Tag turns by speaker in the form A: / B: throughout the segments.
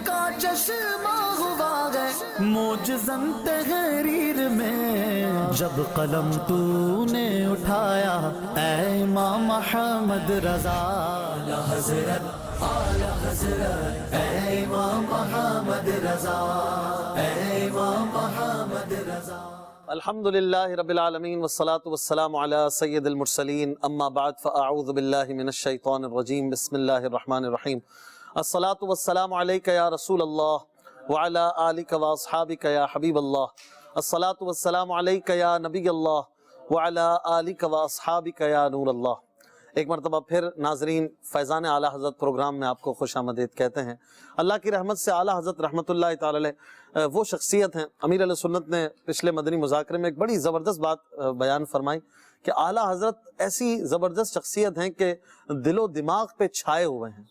A: کا چشمہ ہوا ہے معجزاً تحریر میں، جب قلم تو نے اٹھایا اے امام محمد رضا، اعلی حضرت اے امام محمد رضا، اے امام محمد رضا۔
B: الحمدللہ رب العالمین والصلاة والسلام علی سید المرسلین، اما بعد فاعوذ باللہ من الشیطان الرجیم، بسم اللہ الرحمن الرحیم۔ الصلاة والسلام علیک یا رسول اللہ وعلی آلک واصحابک یا حبیب اللہ، الصلاة والسلام علیک یا نبی اللہ وعلی آلک واصحابک یا نور اللہ۔ ایک مرتبہ پھر ناظرین فیضان اعلیٰ حضرت پروگرام میں آپ کو خوش آمدید کہتے ہیں۔ اللہ کی رحمت سے اعلیٰ حضرت رحمت اللہ تعالی علیہ وہ شخصیت ہیں، امیر علیہ سنت نے پچھلے مدنی مذاکرے میں ایک بڑی زبردست بات بیان فرمائی کہ اعلیٰ حضرت ایسی زبردست شخصیت ہیں کہ دل و دماغ پہ چھائے ہوئے ہیں۔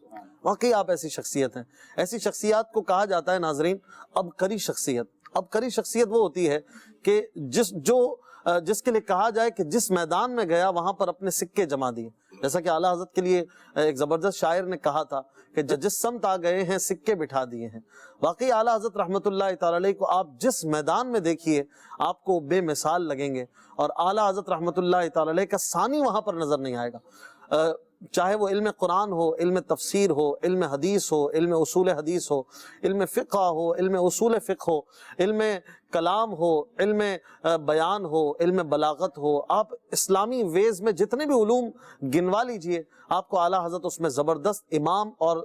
B: واقعی آپ ایسی شخصیت ہیں۔ ایسی شخصیات کو کہا جاتا ہے ناظرین عبقری شخصیت۔ عبقری شخصیت وہ ہوتی ہے کہ جس کے لیے کہا جائے کہ جس میدان میں گیا وہاں پر اپنے سکے جما دیے، جیسا کہ اعلیٰ حضرت کے لیے ایک زبردست شاعر نے کہا تھا کہ جس سمت آ گئے ہیں سکے بٹھا دیے ہیں۔ واقعی اعلیٰ حضرت رحمت اللہ تعالی علیہ کو آپ جس میدان میں دیکھیے آپ کو بے مثال لگیں گے، اور اعلیٰ حضرت رحمت اللہ تعالی علیہ کا ثانی وہاں پر نظر نہیں آئے گا، چاہے وہ علم قرآن ہو، علم تفسیر ہو، علم حدیث ہو، علم اصول حدیث ہو، علم فقہ ہو، علم اصول فقہ ہو، علم کلام ہو، علم بیان ہو، علم بلاغت ہو، آپ اسلامی ویز میں جتنے بھی علوم گنوا لیجئے آپ کو اعلیٰ حضرت اس میں زبردست امام، اور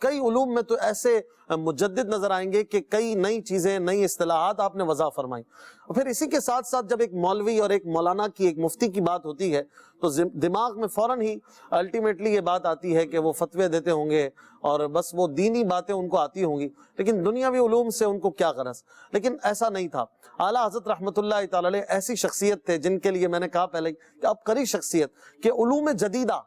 B: کئی علوم میں تو ایسے مجدد نظر آئیں گے کہ کئی نئی چیزیں، نئی اصطلاحات آپ نے وضع فرمائیں۔ اور پھر اسی کے ساتھ ساتھ جب ایک مولوی اور ایک مولانا کی، ایک مفتی کی بات ہوتی ہے تو دماغ میں فوراً ہی الٹیمیٹلی یہ بات آتی ہے کہ وہ فتوے دیتے ہوں گے اور بس وہ دینی باتیں ان کو آتی ہوں گی، لیکن دنیاوی علوم سے ان کو کیا غرض۔ لیکن ایسا نہیں تھا۔ اعلیٰ حضرت رحمت اللہ تعالی علیہ ایسی شخصیت تھے جن کے لیے میں نے کہا پہلے کہ عبقری شخصیت کہ علوم جدیدہ،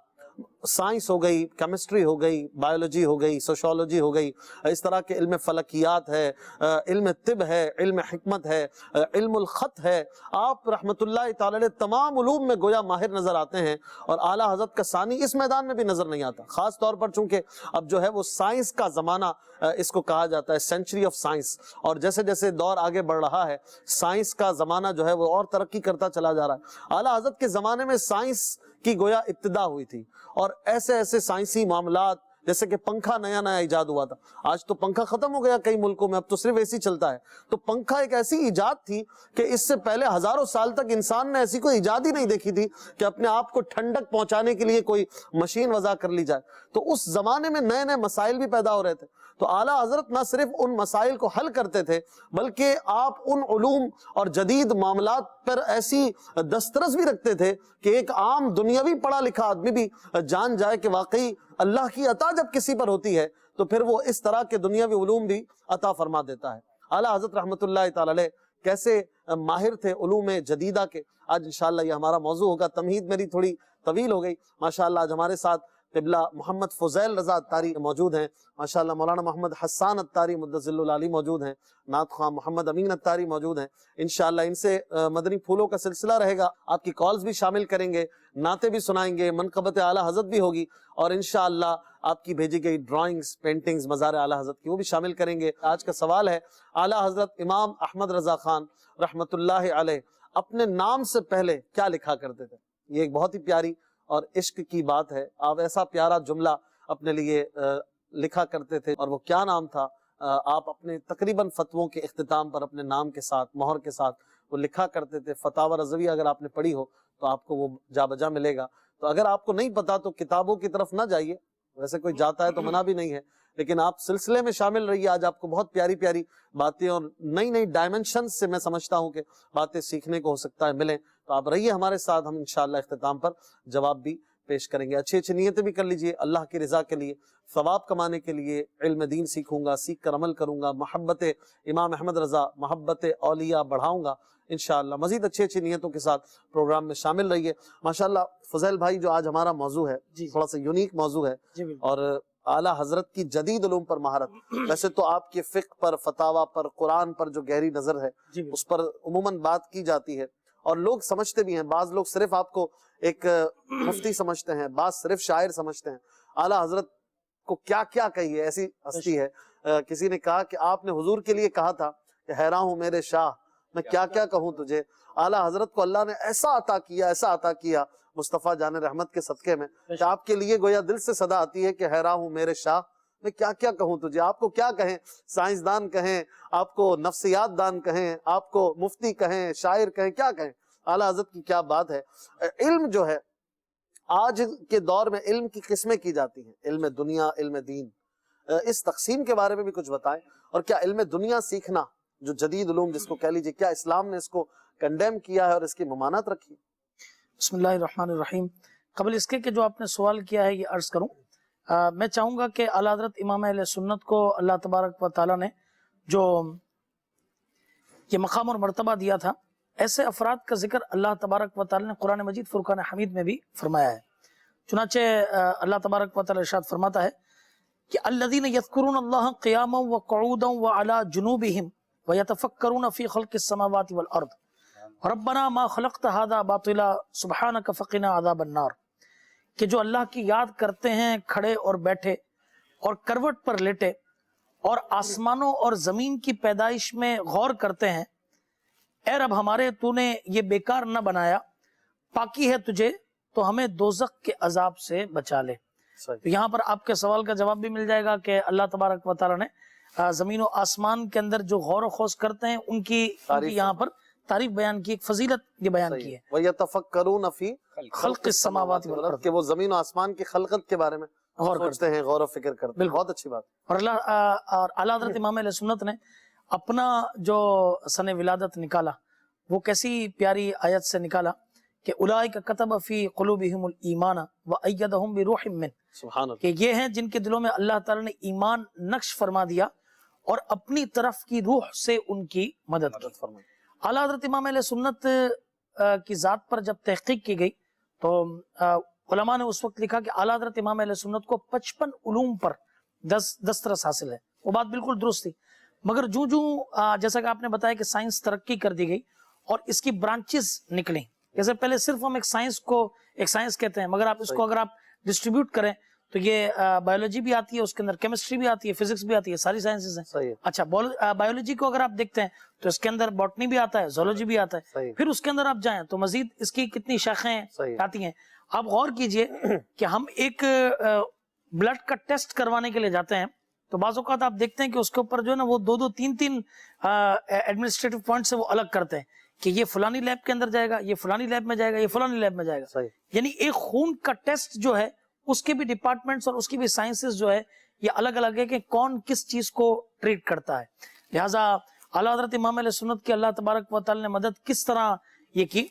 B: سائنس ہو گئی، کیمسٹری ہو گئی، بایولوجی ہو گئی، سوشولوجی ہو گئی، اس طرح کے علم فلکیات ہے، علم طب ہے، علم حکمت ہے، علم الخط ہے، آپ رحمت اللہ تعالی علیہ تمام علوم میں گویا ماہر نظر آتے ہیں، اور اعلیٰ حضرت کا ثانی اس میدان میں بھی نظر نہیں آتا، خاص طور پر چونکہ اب جو ہے وہ سائنس کا زمانہ اس کو کہا جاتا ہے، سینچری آف سائنس، اور جیسے جیسے دور آگے بڑھ رہا ہے سائنس کا زمانہ جو ہے وہ اور ترقی کرتا چلا جا رہا ہے۔ اعلیٰ حضرت کے زمانے میں سائنس کی گویا ابتدا ہوئی تھی، اور ایسے ایسے سائنسی معاملات جیسے کہ پنکھا نیا نیا ایجاد ہوا تھا، آج تو پنکھا ختم ہو گیا کئی ملکوں میں، اب تو صرف اے سی چلتا ہے، تو پنکھا ایک ایسی ایجاد تھی کہ اس سے پہلے ہزاروں سال تک انسان نے ایسی کوئی ایجاد ہی نہیں دیکھی تھی کہ اپنے آپ کو ٹھنڈک پہنچانے کے لیے کوئی مشین وضع کر لی جائے۔ تو اس زمانے میں نئے نئے مسائل بھی پیدا ہو رہے تھے، تو اعلیٰ حضرت نہ صرف ان مسائل کو حل کرتے تھے بلکہ آپ ان علوم اور جدید معاملات پر ایسی دسترس بھی رکھتے تھے کہ ایک عام دنیاوی پڑھا لکھا آدمی بھی جان جائے کہ واقعی اللہ کی عطا جب کسی پر ہوتی ہے تو پھر وہ اس طرح کے دنیاوی علوم بھی عطا فرما دیتا ہے۔ اعلیٰ حضرت رحمت اللہ تعالی علیہ کیسے ماہر تھے علوم جدیدہ کے، آج انشاءاللہ یہ ہمارا موضوع ہوگا۔ تمہید میری تھوڑی طویل ہو گئی، ماشاءاللہ آج ہمارے ساتھ قبلہ محمد فضیل رضا اتاری موجود ہیں، ماشاءاللہ مولانا محمد حسان اتاری مدظل العالی موجود ہیں، نعت خواہ محمد امین اتاری موجود ہیں۔ انشاءاللہ ان سے مدنی پھولوں کا سلسلہ رہے گا، آپ کی کالز بھی شامل کریں گے، نعتیں بھی سنائیں گے، منقبت اعلیٰ حضرت بھی ہوگی، اور انشاءاللہ آپ کی بھیجی گئی ڈرائنگز، پینٹنگز مزار اعلیٰ حضرت کی وہ بھی شامل کریں گے۔ آج کا سوال ہے اعلیٰ حضرت امام احمد رضا خان رحمت اللہ علیہ اپنے نام سے پہلے کیا لکھا کرتے تھے؟ یہ ایک بہت ہی پیاری اور عشق کی بات ہے، آپ ایسا پیارا جملہ اپنے لیے لکھا کرتے تھے، اور وہ کیا نام تھا؟ آپ اپنے تقریباً فتووں کے اختتام پر اپنے نام کے ساتھ، مہر کے ساتھ وہ لکھا کرتے تھے۔ فتاوی رضویہ اگر آپ نے پڑھی ہو تو آپ کو وہ جا بجا ملے گا، تو اگر آپ کو نہیں پتا تو کتابوں کی طرف نہ جائیے، ویسے کوئی جاتا ہے تو منع بھی نہیں ہے، لیکن آپ سلسلے میں شامل رہیے۔ آج آپ کو بہت پیاری پیاری باتیں اور نئی نئی ڈائمنشن سے میں سمجھتا ہوں کہ باتیں سیکھنے کو ہو سکتا ہے ملیں، تو آپ رہیے ہمارے ساتھ، ہم انشاءاللہ اختتام پر جواب بھی پیش کریں گے۔ اچھی اچھی نیتیں بھی کر لیجئے، اللہ کی رضا کے لیے، ثواب کمانے کے لیے، علم دین سیکھوں گا، سیکھ کر عمل کروں گا، محبت امام احمد رضا، محبت اولیاء بڑھاؤں گا انشاءاللہ۔ مزید اچھی اچھی نیتوں کے ساتھ پروگرام میں شامل رہیے۔ ماشاءاللہ فضیل بھائی جو آج ہمارا موضوع ہے تھوڑا سا یونیک موضوع ہے، اور اعلیٰ حضرت کی جدید علوم پر مہارت، ویسے تو آپ کے فقہ پر، فتاوی پر، قرآن پر جو گہری نظر ہے اس پر عموماً بات کی جاتی ہے، اور لوگ سمجھتے بھی ہیں، بعض لوگ صرف آپ کو ایک مفتی سمجھتے ہیں، بعض صرف شاعر سمجھتے ہیں۔ اعلیٰ حضرت کو کیا کیا کہیے، ایسی ہستی ہے کسی نے کہا کہ آپ نے حضور کے لیے کہا تھا کہ حیران ہوں میرے شاہ میں کیا کیا کہوں تجھے. اعلیٰ حضرت کو اللہ نے ایسا عطا کیا مصطفیٰ جان رحمت کے صدقے میں کہ آپ کے لیے گویا دل سے صدا آتی ہے کہ حیران ہوں میرے شاہ میں کیا کیا کہوں تجھے. آپ کو کیا کہیں, سائنسدان کہیں, آپ کو نفسیات دان کہیں, آپ کو مفتی کہیں, شاعر کہیں, کیا کہیں. اعلیٰ حضرت کی کیا بات ہے. علم جو ہے آج کے دور میں علم کی قسمیں کی جاتی ہیں, علم دنیا, علم دین. اس تقسیم کے بارے میں بھی کچھ بتائیں. اور کیا علم دنیا سیکھنا جو جدید علوم جس کو کہہ لیجئے, کیا اسلام نے اس کو کنڈیم کیا ہے اور اس کی ممانعت رکھی؟
C: بسم اللہ الرحمن الرحیم. قبل اس کے کہ جو آپ نے سوال کیا ہے یہ عرض کروں, میں چاہوں گا کہ اعلیٰ حضرت امام اہل سنت کو اللہ تبارک و تعالیٰ نے جو یہ مقام اور مرتبہ دیا تھا, ایسے افراد کا ذکر اللہ تبارک و تعالیٰ نے قرآن مجید فرقان حمید میں بھی فرمایا ہے. چنانچہ اللہ تبارک و تعالیٰ ارشاد فرماتا ہے کہ الذین یذکرون اللہ قیاما وقعودا وعلی جنوبہم ویتفکرون فی خلق السماوات والارض ربنا ما خلقت هذا باطلا سبحانک فقنا عذاب النار. کہ جو اللہ کی یاد کرتے ہیں کھڑے اور بیٹھے اور کروٹ پر لیٹے اور آسمانوں اور زمین کی پیدائش میں غور کرتے ہیں, اے رب ہمارے تو نے یہ بیکار نہ بنایا, پاکی ہے تجھے تو ہمیں دوزخ کے عذاب سے بچا لے. تو یہاں پر آپ کے سوال کا جواب بھی مل جائے گا کہ اللہ تبارک و تعالیٰ نے زمین و آسمان کے اندر جو غور و خوض کرتے ہیں ان کی یہاں پر تعریف بیان کی, ایک فضیلت یہ بیان کی ہے.
B: وَيَتَفَكَّرُونَ فِي
C: خلق السماوات والارض,
B: کہ وہ زمین و آسمان کی خلقت کے بارے میں غور کرتے ہیں, غور و فکر کرتے ہیں. بہت اچھی بات.
C: اور اعلیٰ حضرت امام علیہ سنت نے اپنا جو سن ولادت نکالا وہ کیسی پیاری آیت سے نکالا کہ اولئک کتب فی قلوبہم الایمان وایدہم بروح من,
B: سبحان اللہ,
C: کہ یہ ہیں جن کے دلوں میں اللہ تعالیٰ نے ایمان نقش فرما دیا اور اپنی طرف کی روح سے ان کی مدد کی. اعلیٰ حضرت امام علیہ سنت کی ذات پر جب تحقیق کی گئی تو علماء نے اس وقت لکھا کہ اعلیٰ حضرت امام علیہ سنت کو 55 علوم پر دسترس حاصل ہے. وہ بات بالکل درست تھی, مگر جیسا کہ آپ نے بتایا کہ سائنس ترقی کر دی گئی اور اس کی برانچز نکلیں. جیسے پہلے صرف ہم ایک سائنس کہتے ہیں, مگر اگر آپ ڈسٹریبیوٹ کریں تو یہ بایولوجی بھی آتی ہے, اس کے اندر کیمسٹری بھی آتی ہے, فزکس بھی آتی ہے, ساری سائنسز ہیں. اچھا, بایولوجی کو اگر آپ دیکھتے ہیں تو اس کے اندر باٹنی بھی آتا ہے, زولوجی بھی آتا ہے. پھر اس کے اندر آپ جائیں تو مزید اس کی کتنی شاخیں آتی ہیں. آپ غور کیجئے کہ ہم ایک بلڈ کا ٹیسٹ کروانے کے لیے جاتے ہیں تو بعض اوقات آپ دیکھتے ہیں کہ اس کے اوپر جو ہے نا وہ 2-3 ایڈمنسٹریٹو پوائنٹ سے وہ الگ کرتے ہیں کہ یہ فلانی لیب کے اندر جائے گا, یہ فلانی لیب میں جائے گا, یہ فلانی لیب میں جائے گا. یعنی ایک خون کا ٹیسٹ جو ہے اس کے بھی ڈپارٹمنٹس اور اس کی بھی سائنسز جو ہے یہ الگ الگ ہے کہ کون کس چیز کو ٹریٹ کرتا ہے. لہٰذا اعلیٰ حضرت امام علیہ سنت کی اللہ تبارک و تعالی نے مدد کس طرح یہ کی,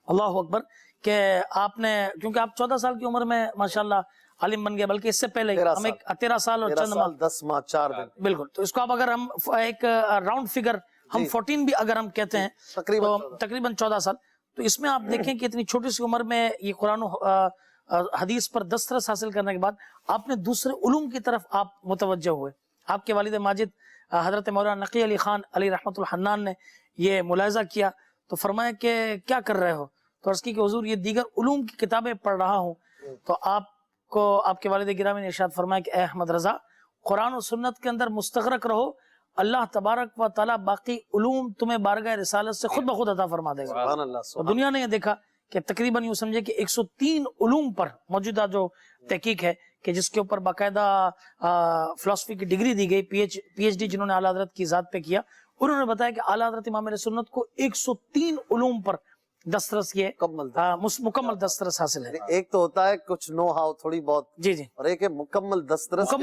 C: اللہ اکبر, کہ آپ نے, کیونکہ آپ 14 سال کی عمر میں ماشاءاللہ عالم بن گئے, بلکہ اس سے پہلے ہم ایک 13 سال اور چند ماہ
B: 10 ماہ 4 دن,
C: بالکل. تو اس کو اب اگر ہم ایک راؤنڈ فگر ہم 14 بھی اگر ہم کہتے ہیں تو تقریباً 14 سال, تو اس میں آپ دیکھیں کہ اتنی چھوٹی سی عمر میں یہ قرآن و حدیث پر دسترس حاصل کرنے کے بعد آپ نے دوسرے علوم کی طرف آپ متوجہ ہوئے. آپ کے والد ماجد حضرت مولانا نقی علی خان علی رحمت الحنان نے یہ ملاحظہ کیا تو فرمایا کہ کیا کر رہے ہو, تو عرض کی کہ حضور یہ دیگر علوم کی کتابیں پڑھ رہا ہوں. تو آپ کے والد گرامی نے ارشاد فرمایا کہ اے احمد رضا, قرآن و سنت کے اندر مستغرق رہو, اللہ تبارک و تعالیٰ باقی علوم تمہیں بارگاہ رسالت سے خود بخود عطا فرما دے گا. تو دنیا نے یہ دیکھا کہ تقریباً یوں سمجھے کہ 103 علوم پر موجودہ جو تحقیق ہے کہ جس کے اوپر باقاعدہ فلسفی کی ڈگری دی گئی, پی ایچ ڈی جنہوں نے اعلیٰ حضرت کی ذات پہ کیا, انہوں نے بتایا کہ اعلیٰ حضرت امام علیہ سنت کو 103 علوم پر دسترس یہ مکمل دسترس حاصل ہے.
B: ایک تو ہوتا ہے کچھ نو ہاؤ تھوڑی بہت,
C: جی,
B: اور ایک ہے مکمل دسترس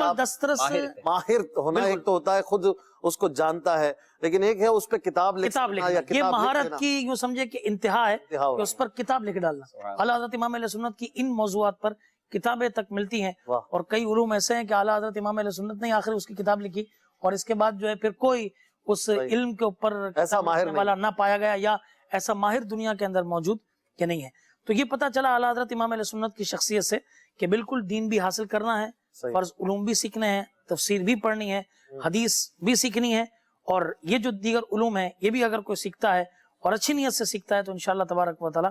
B: ماہر ہونا. ایک تو ہوتا ہے خود اس کو جانتا ہے, لیکن ایک ہے اس پہ کتاب لکھنا.
C: یہ مہارت کی یوں سمجھے کہ انتہا ہے کہ اس پر کتاب لکھ ڈالنا. اعلیٰ حضرت امام علیہ سنت کی ان موضوعات پر کتابیں تک ملتی ہیں, اور کئی علوم ایسے ہیں کہ اعلیٰ حضرت امام علیہ سنت نے آخر اس کی کتاب لکھی اور اس کے بعد جو ہے پھر کوئی اس علم کے اوپر ایسا ماہر والا نہ پایا گیا یا ایسا ماہر دنیا کے اندر موجود کہ نہیں ہے. تو یہ پتہ چلا اعلیٰ حضرت امام علیہ سنت کی شخصیت سے کہ بالکل دین بھی حاصل کرنا ہے, فرض علوم بھی سیکھنے ہیں, تفسیر بھی پڑھنی ہے, حدیث بھی سیکھنی ہے, اور یہ جو دیگر علوم ہیں یہ بھی اگر کوئی سیکھتا ہے اور اچھی نیت سے سیکھتا ہے تو انشاءاللہ تبارک و تعالیٰ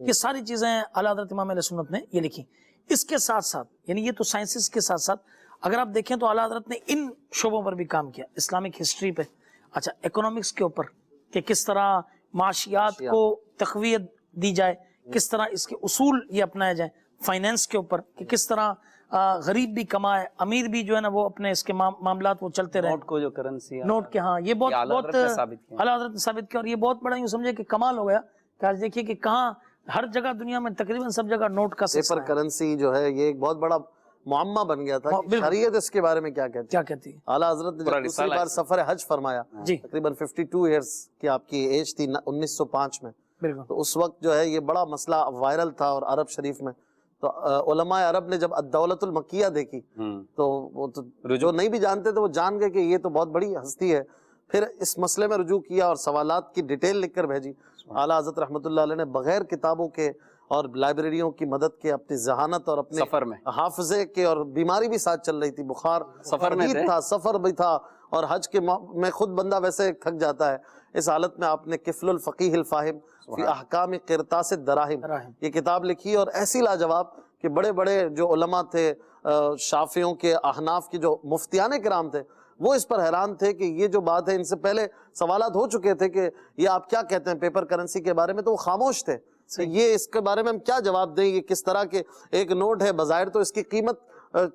C: یہ ساری چیزیں اعلیٰ حضرت امام علیہ سنت نے یہ لکھی. اس کے ساتھ ساتھ یعنی یہ تو سائنسز کے ساتھ ساتھ اگر آپ دیکھیں تو اعلیٰ حضرت نے ان شعبوں پر بھی کام کیا, اسلامک ہسٹری پہ, اچھا اکنامکس کے اوپر کہ کس طرح معاشیات کو تقویت دی جائے, کس طرح اس کے اصول یہ اپنائے جائیں, فائنینس کے اوپر کہ کس طرح غریب بھی کمائے, امیر بھی جو ہے نا وہ اپنے اس کے معاملات وہ چلتے رہے.
D: نوٹ کو جو کرنسی
C: نوٹ کے, ہاں یہ بہت اعلیٰ حضرت نے ثابت کیا, اور یہ بہت بڑا یوں سمجھے کہ کمال ہو گیا کہ آج دیکھیے کہ کہاں ہر جگہ دنیا میں تقریباً سب جگہ نوٹ کا سلسلہ
B: پیپر کرنسی جو ہے یہ ایک بہت بڑا معمہ بن گیا تھا. شریعت اس کے بارے میں کیا کہتی ہے؟ اعلیٰ حضرت نے جب دوسری بار سفر حج فرمایا, تقریباً 52 ایئرز کی آپ کی ایج تھی 1905 میں, تو اس وقت جو ہے یہ بڑا مسئلہ وائرل تھا. اور عرب شریف میں تو علماء عرب نے جب الدولت المکیہ دیکھی تو وہ جو نہیں بھی جانتے تھے وہ جان گئے کہ یہ تو بہت بڑی ہستی ہے. پھر اس مسئلے میں رجوع کیا اور سوالات کی ڈیٹیل لکھ کر بھیجی. اعلیٰ حضرت رحمۃ اللہ علیہ نے بغیر کتابوں کے اور لائبریریوں کی مدد کے اپنی ذہانت اور اپنے
D: سفر میں
B: حافظے کے, اور بیماری بھی ساتھ چل رہی تھی, بخار
D: سفر میں
B: تھا, سفر بھی تھا, اور حج کے میں خود بندہ ویسے تھک جاتا ہے. اس حالت میں آپ نے کفل الفقیہ الفاہم فی احکام قرطاس الدراہم یہ کتاب لکھی, اور ایسی لاجواب کہ بڑے بڑے جو علماء تھے, شافعیوں کے, احناف کے جو مفتیان کرام تھے, وہ اس پر حیران تھے کہ یہ جو بات ہے, ان سے پہلے سوالات ہو چکے تھے کہ یہ آپ کیا کہتے ہیں پیپر کرنسی کے بارے میں, تو وہ خاموش تھے. یہ اس کے بارے میں ہم کیا جواب دیں, یہ کس طرح کے ایک نوٹ ہے, بظاہر تو اس کی قیمت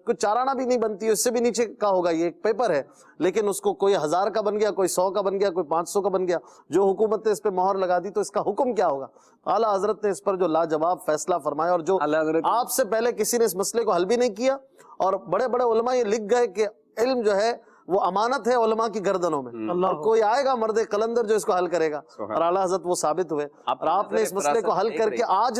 B: کچھ چارانہ بھی نہیں بنتی, اس سے بھی نیچے کا ہوگا, یہ ایک پیپر ہے, لیکن اس کو کوئی 1000 کا بن گیا, کوئی 100 کا بن گیا, کوئی 500 کا بن گیا, جو حکومت نے اس پہ مہر لگا دی, تو اس کا حکم کیا ہوگا؟ اعلیٰ حضرت نے اس پر جو لاجواب فیصلہ فرمایا, اور جو آپ سے پہلے کسی نے اس مسئلے کو حل بھی نہیں کیا, اور بڑے بڑے علماء یہ لکھ گئے کہ علم جو ہے وہ امانت ہے علماء کی گردنوں میں, اور کوئی آئے گا مرد قلندر جو اس کو حل کرے گا, اور اعلیٰ حضرت وہ ثابت ہوئے, اور آپ نے اس مسئلے کو حل کر کے آج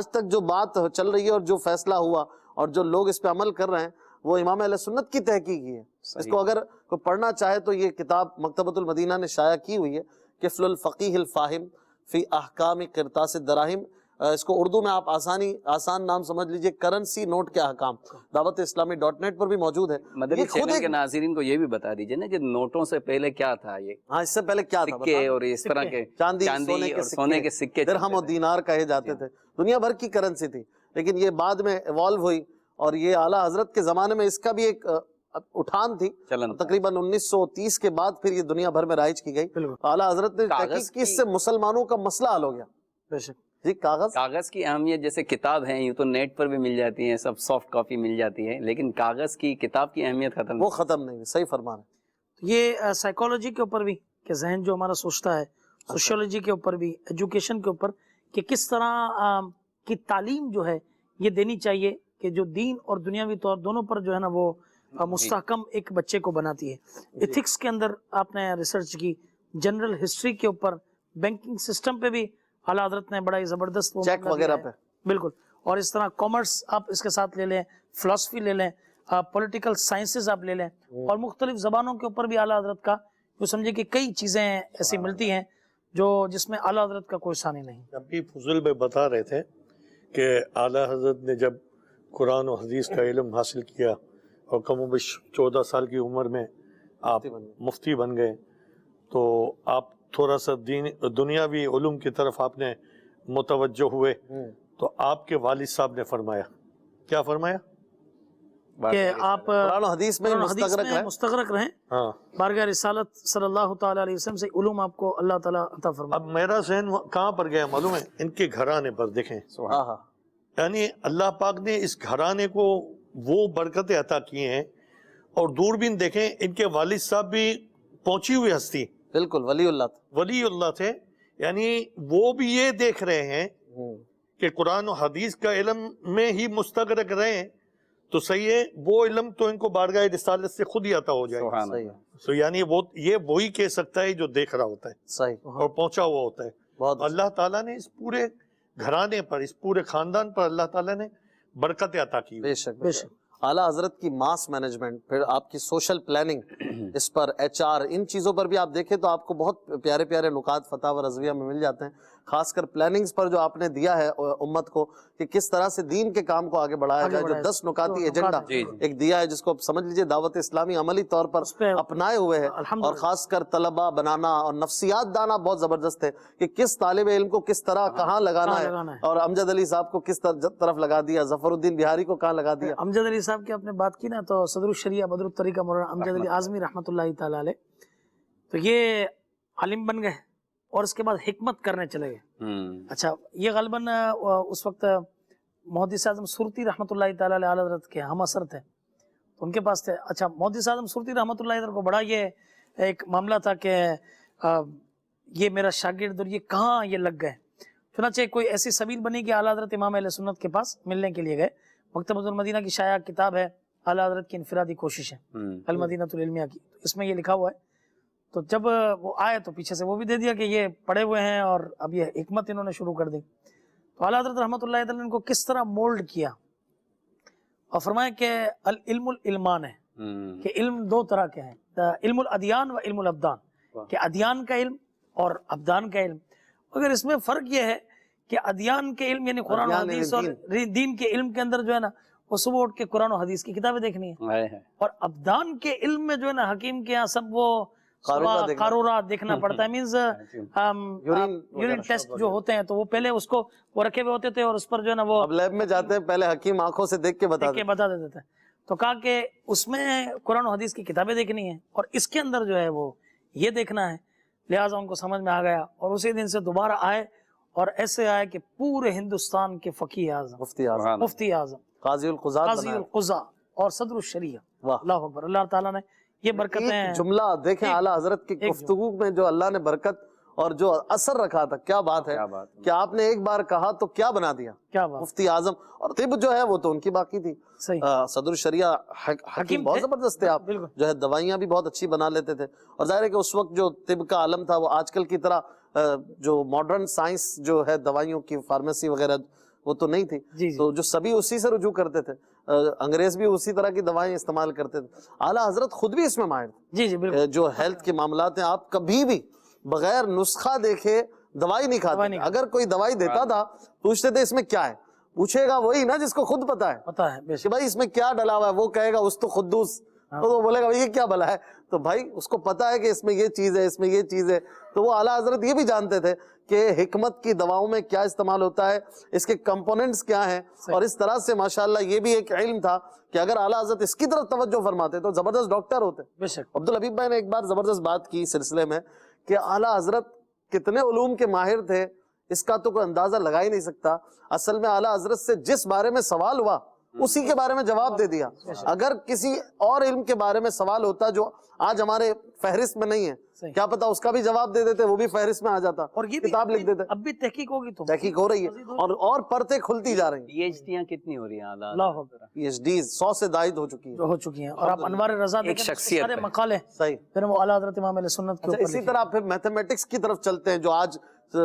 B: تک جو بات چل رہی ہے اور جو فیصلہ ہوا اور جو لوگ اس پہ عمل کر رہے ہیں, وہ امام اہل سنت کی تحقیق ہی ہے. اس کو اگر کوئی پڑھنا چاہے تو یہ کتاب مکتبۃ المدینہ نے شائع کی ہوئی ہے, کفل الفقیہ الفاہم فی احکام قرطاس الدراہم. اس کو اردو میں آپ آسان نام سمجھ لیجئے, کرنسی نوٹ کے احکام. دعوت اسلامی .net پر بھی موجود ہے.
D: مدنی چینل کے ناظرین کو یہ بھی بتا دیجئے نا کہ نوٹوں سے پہلے کیا تھا, یہ
B: ہاں اس سے پہلے کیا تھا,
D: سکے اور اس طرح کے
B: چاندی
D: اور سونے کے سکے,
B: درہم و دینار کہے جاتے تھے, دنیا بھر کی کرنسی تھی, لیکن یہ بعد میں ایوالو ہوئی, اور یہ اعلیٰ حضرت کے زمانے میں اس کا بھی ایک اٹھان تھی, تقریباً 1930 کے بعد پھر یہ دنیا بھر میں رائج کی گئی. اعلیٰ حضرت نے تحقیق کی, اس سے مسلمانوں کا مسئلہ حل ہو گیا. بے شک جی.
D: کاغذ کی اہمیت, جیسے کتاب ہیں یوں تو نیٹ پر بھی مل جاتی ہیں, سب سافٹ کاپی مل جاتی ہے, لیکن کاغذ کی کتاب کی اہمیت
B: وہ ختم نہیں, صحیح فرما رہے ہیں.
C: یہ سائیکالوجی کے اوپر بھی کہ ذہن جو ہمارا سوچتا ہے, سوشیولوجی کے اوپر بھی, ایجوکیشن کے اوپر کہ کس طرح کی تعلیم جو ہے یہ دینی چاہیے کہ جو دین اور دنیاوی طور دونوں پر جو ہے نا وہ مستحکم ایک بچے کو بناتی ہے. ایتھکس کے اندر آپ نے ریسرچ کی, جنرل ہسٹری کے اوپر, بینکنگ سسٹم پہ بھی اعلیٰ حضرت نے بڑا ہی زبردست
B: چیک وغیرہ پہ,
C: بالکل. اور اس طرح کامرس آپ اس کے ساتھ لے لیں, فلسفی لے لیں, پولیٹیکل سائنسز آپ لے لیں, اور مختلف زبانوں کے اوپر بھی اعلیٰ حضرت کا جو سمجھے کہ کئی چیزیں ایسی ملتی ہیں جو جس میں اعلیٰ حضرت کا کوئی ثانی نہیں.
E: ابھی فضول میں بتا رہے تھے کہ اعلیٰ حضرت نے جب قرآن و حدیث کا علم حاصل کیا اور کم و بیش 14 سال کی عمر میں آپ مفتی بن گئے, تو آپ تھوڑا سا دنیاوی علوم کی طرف آپ نے متوجہ ہوئے, تو آپ کے والد صاحب نے فرمایا, کیا فرمایا
C: کہ آپ
B: قرآن و حدیث میں
C: مستغرق رہیں, بارگاہ رسالت صلی اللہ تعالیٰ علیہ وسلم سے علوم آپ کو اللہ تعالیٰ عطا فرمائے.
E: اب میرا ذہن کہاں پر گیا معلوم ہے, ان کے گھرانے پر. دیکھیں یعنی اللہ پاک نے اس گھرانے کو وہ برکتیں عطا کیے ہیں, اور دوربین دیکھیں ان کے والد صاحب بھی پہنچی ہوئی ہستی,
B: بالکل ولی
E: اللہ تھے. یعنی وہ بھی یہ دیکھ رہے ہیں کہ قرآن و حدیث کا علم میں ہی مستغرق رہیں تو صحیح ہے, وہ علم تو ان کو بارگاہ رسالت سے خود ہی عطا ہو جائے. تو یعنی یہ وہی کہہ سکتا ہے جو دیکھ رہا ہوتا ہے, صحیح, اور پہنچا ہوا ہوتا ہے. اللہ تعالیٰ نے اس پورے گھرانے پر, اس پورے خاندان پر اللہ تعالیٰ نے برکت عطا کی.
B: بے شک. اعلیٰ حضرت کی ماس مینجمنٹ, پھر آپ کی سوشل پلاننگ, اس پر HR ان چیزوں پر بھی آپ دیکھیں تو آپ کو بہت پیارے پیارے نکات فتح و رضویہ میں مل جاتے ہیں، خاص کر پلاننگز پر جو آپ نے دیا ہے امت کو کہ کس طرح سے دین کے کام کو آگے بڑھایا جائے، جو 10 نکاتی ایجنڈا ایک دیا ہے جس کو سمجھ لیجئے دعوت اسلامی عملی طور پر اپنائے ہوئے ہیں، اور خاص کر طلبہ بنانا اور نفسیات دانا بہت زبردست ہے کہ کس طالب علم کو کس طرح کہاں لگانا ہے، اور امجد علی صاحب کو کس طرف لگا دیا، ظفر الدین بہاری کو کہاں لگا دیا۔
C: امجد علی صاحب کی آپ نے بات کی نا، تو صدر الشریعہ بدر الطریقہ مولانا امجد علی اعظمی رحمۃ اللہ تعالی علیہ، تو یہ عالم بن گئے اور اس کے بعد حکمت کرنے چلے گئے۔ اچھا، یہ غالباً اس وقت محدث اعظم سورتی رحمۃ اللہ تعالی علیہ حضرت کے ہم اثر تھے، تو ان کے پاس تھے۔ اچھا، محدث اعظم سورتی رحمۃ اللہ علیہ کو بڑا یہ ایک معاملہ تھا کہ یہ میرا شاگرد اور یہ کہاں یہ لگ گئے، چنانچہ کوئی ایسی سبیل بنی کہ اعلیٰ حضرت امام اہل سنت کے پاس ملنے کے لیے گئے۔ مکتبۃ المدینہ کی شائع کتاب ہے، اعلیٰ حضرت کی انفرادی کوشش ہے المدینہ العلمیہ کی، اس میں یہ لکھا ہوا ہے۔ تو جب وہ آئے تو پیچھے سے وہ بھی دے دیا کہ یہ پڑھے ہوئے ہیں اور اب یہ حکمت انہوں نے شروع کر دی۔ تو اعلیٰ حضرت رحمۃ اللہ تعالیٰ نے ان کو کس طرح مولڈ کیا اور فرمایا کہ العلم العلمان ہے، کہ علم دو طرح کے ہیں، علم الادیان و علم الابدان، کہ ادیان کا علم اور ابدان کا علم۔ مگر اس میں فرق یہ ہے کہ ادیان کے علم یعنی قرآن و حدیث اور دین کے علم کے اندر جو ہے نا وہ صبح اٹھ کے قرآن و حدیث کی کتابیں دیکھنی ہے، اور ابدان کے علم میں جو ہے نا حکیم کے یہاں سب وہ قارورات دیکھنا پڑتا ہے، مینز یورین ٹیسٹ جو ہوتے ہیں تو وہ پہلے اس کو وہ رکھے ہوئے ہوتے تھے اور اس پر جو ہے نا وہ
B: اب لیب میں جاتے ہیں پہلے حکیم آنکھوں سے دیکھ کے بتا
C: دیتے تھے۔ تو کہا کہ اس میں قرآن و حدیث کی کتابیں دیکھنی ہیں اور اس کے اندر جو ہے وہ یہ دیکھنا ہے۔ لہٰذا ان کو سمجھ میں آ گیا اور اسی دن سے دوبارہ آئے، اور ایسے آئے کہ پورے ہندوستان کے فقیہ اعظم، مفتی اعظم، قاضی القضاء اور صدر الشریعہ، اللہ اکبر، اللہ تعالیٰ نے یہ برکتیں۔
B: جملہ دیکھیں اعلیٰ حضرت کی گفتگو میں جو اللہ نے برکت اور جو اثر رکھا تھا، کیا بات ہے کہ آپ نے ایک بار کہا تو کیا بنا دیا، مفتی اعظم۔ اور طب جو ہے وہ تو ان کی باقی تھی، صدر الشریعہ حکیم بہت زبردست تھے، آپ جو ہے دوائیاں بھی بہت اچھی بنا لیتے تھے، اور ظاہر ہے کہ اس وقت جو طب کا عالم تھا وہ آج کل کی طرح جو ماڈرن سائنس جو ہے دوائیوں کی فارمیسی وغیرہ وہ تو نہیں تھی، تو جو سبھی اسی سے رجوع کرتے تھے، انگریز بھی اسی طرح کی دوائیں استعمال کرتے تھے، اعلیٰ حضرت خود بھی اس میں ماہر تھے۔ جو ہیلتھ کے معاملات ہیں، آپ کبھی بھی بغیر نسخہ دیکھے دوائی نہیں کھاتے، اگر کوئی دوائی دیتا تھا پوچھتے تھے اس میں کیا ہے، پوچھے گا وہی نا جس کو خود پتا ہے کہ بھائی اس میں کیا ڈلا ہوا ہے، وہ کہے گا اس تو خدوس، تو وہ بولے گا یہ کیا بلا ہے، تو بھائی اس کو پتا ہے کہ اس میں یہ چیز ہے، اس میں یہ چیز ہے۔ تو وہ اعلیٰ حضرت یہ بھی جانتے تھے کہ حکمت کی دواؤں میں کیا استعمال ہوتا ہے، اس کے کمپوننٹس کیا ہیں، اور اس طرح سے ماشاءاللہ یہ بھی ایک علم تھا کہ اگر اعلیٰ حضرت اس کی طرف توجہ فرماتے تو زبردست ڈاکٹر ہوتے۔ عبدالحبیب بھائی نے ایک بار زبردست بات کی سلسلے میں کہ اعلیٰ حضرت کتنے علوم کے ماہر تھے، اس کا تو کوئی اندازہ لگا ہی نہیں سکتا۔ اصل میں اعلیٰ حضرت سے جس بارے میں سوال ہوا اسی کے بارے میں جواب دے دیا، اگر کسی اور علم کے بارے میں سوال ہوتا جو آج ہمارے فہرست میں نہیں ہے، کیا پتا اس کا بھی جواب دے دیتے، وہ بھی فہرست میں آ جاتا، اور یہ کتاب لکھ دیتے۔
C: اب بھی تحقیق ہوگی، تو
B: تحقیق ہو رہی ہے اور پرتیں کھلتی جا رہی ہیں۔
D: پی ایچ ڈیاں کتنی ہو رہی ہیں؟
C: اللہ اکبر،
B: پی ایچ ڈیز 100 سے زائد ہو چکی ہیں،
C: اور آپ انوار رضا
D: ایک شخصیت
C: سارے مقالے
B: صحیح،
C: پھر وہ اعلیٰ حضرت امام علیہ سنت کے اوپر۔
B: اسی طرح پھر میتھمیٹکس کی طرف چلتے ہیں، جو آج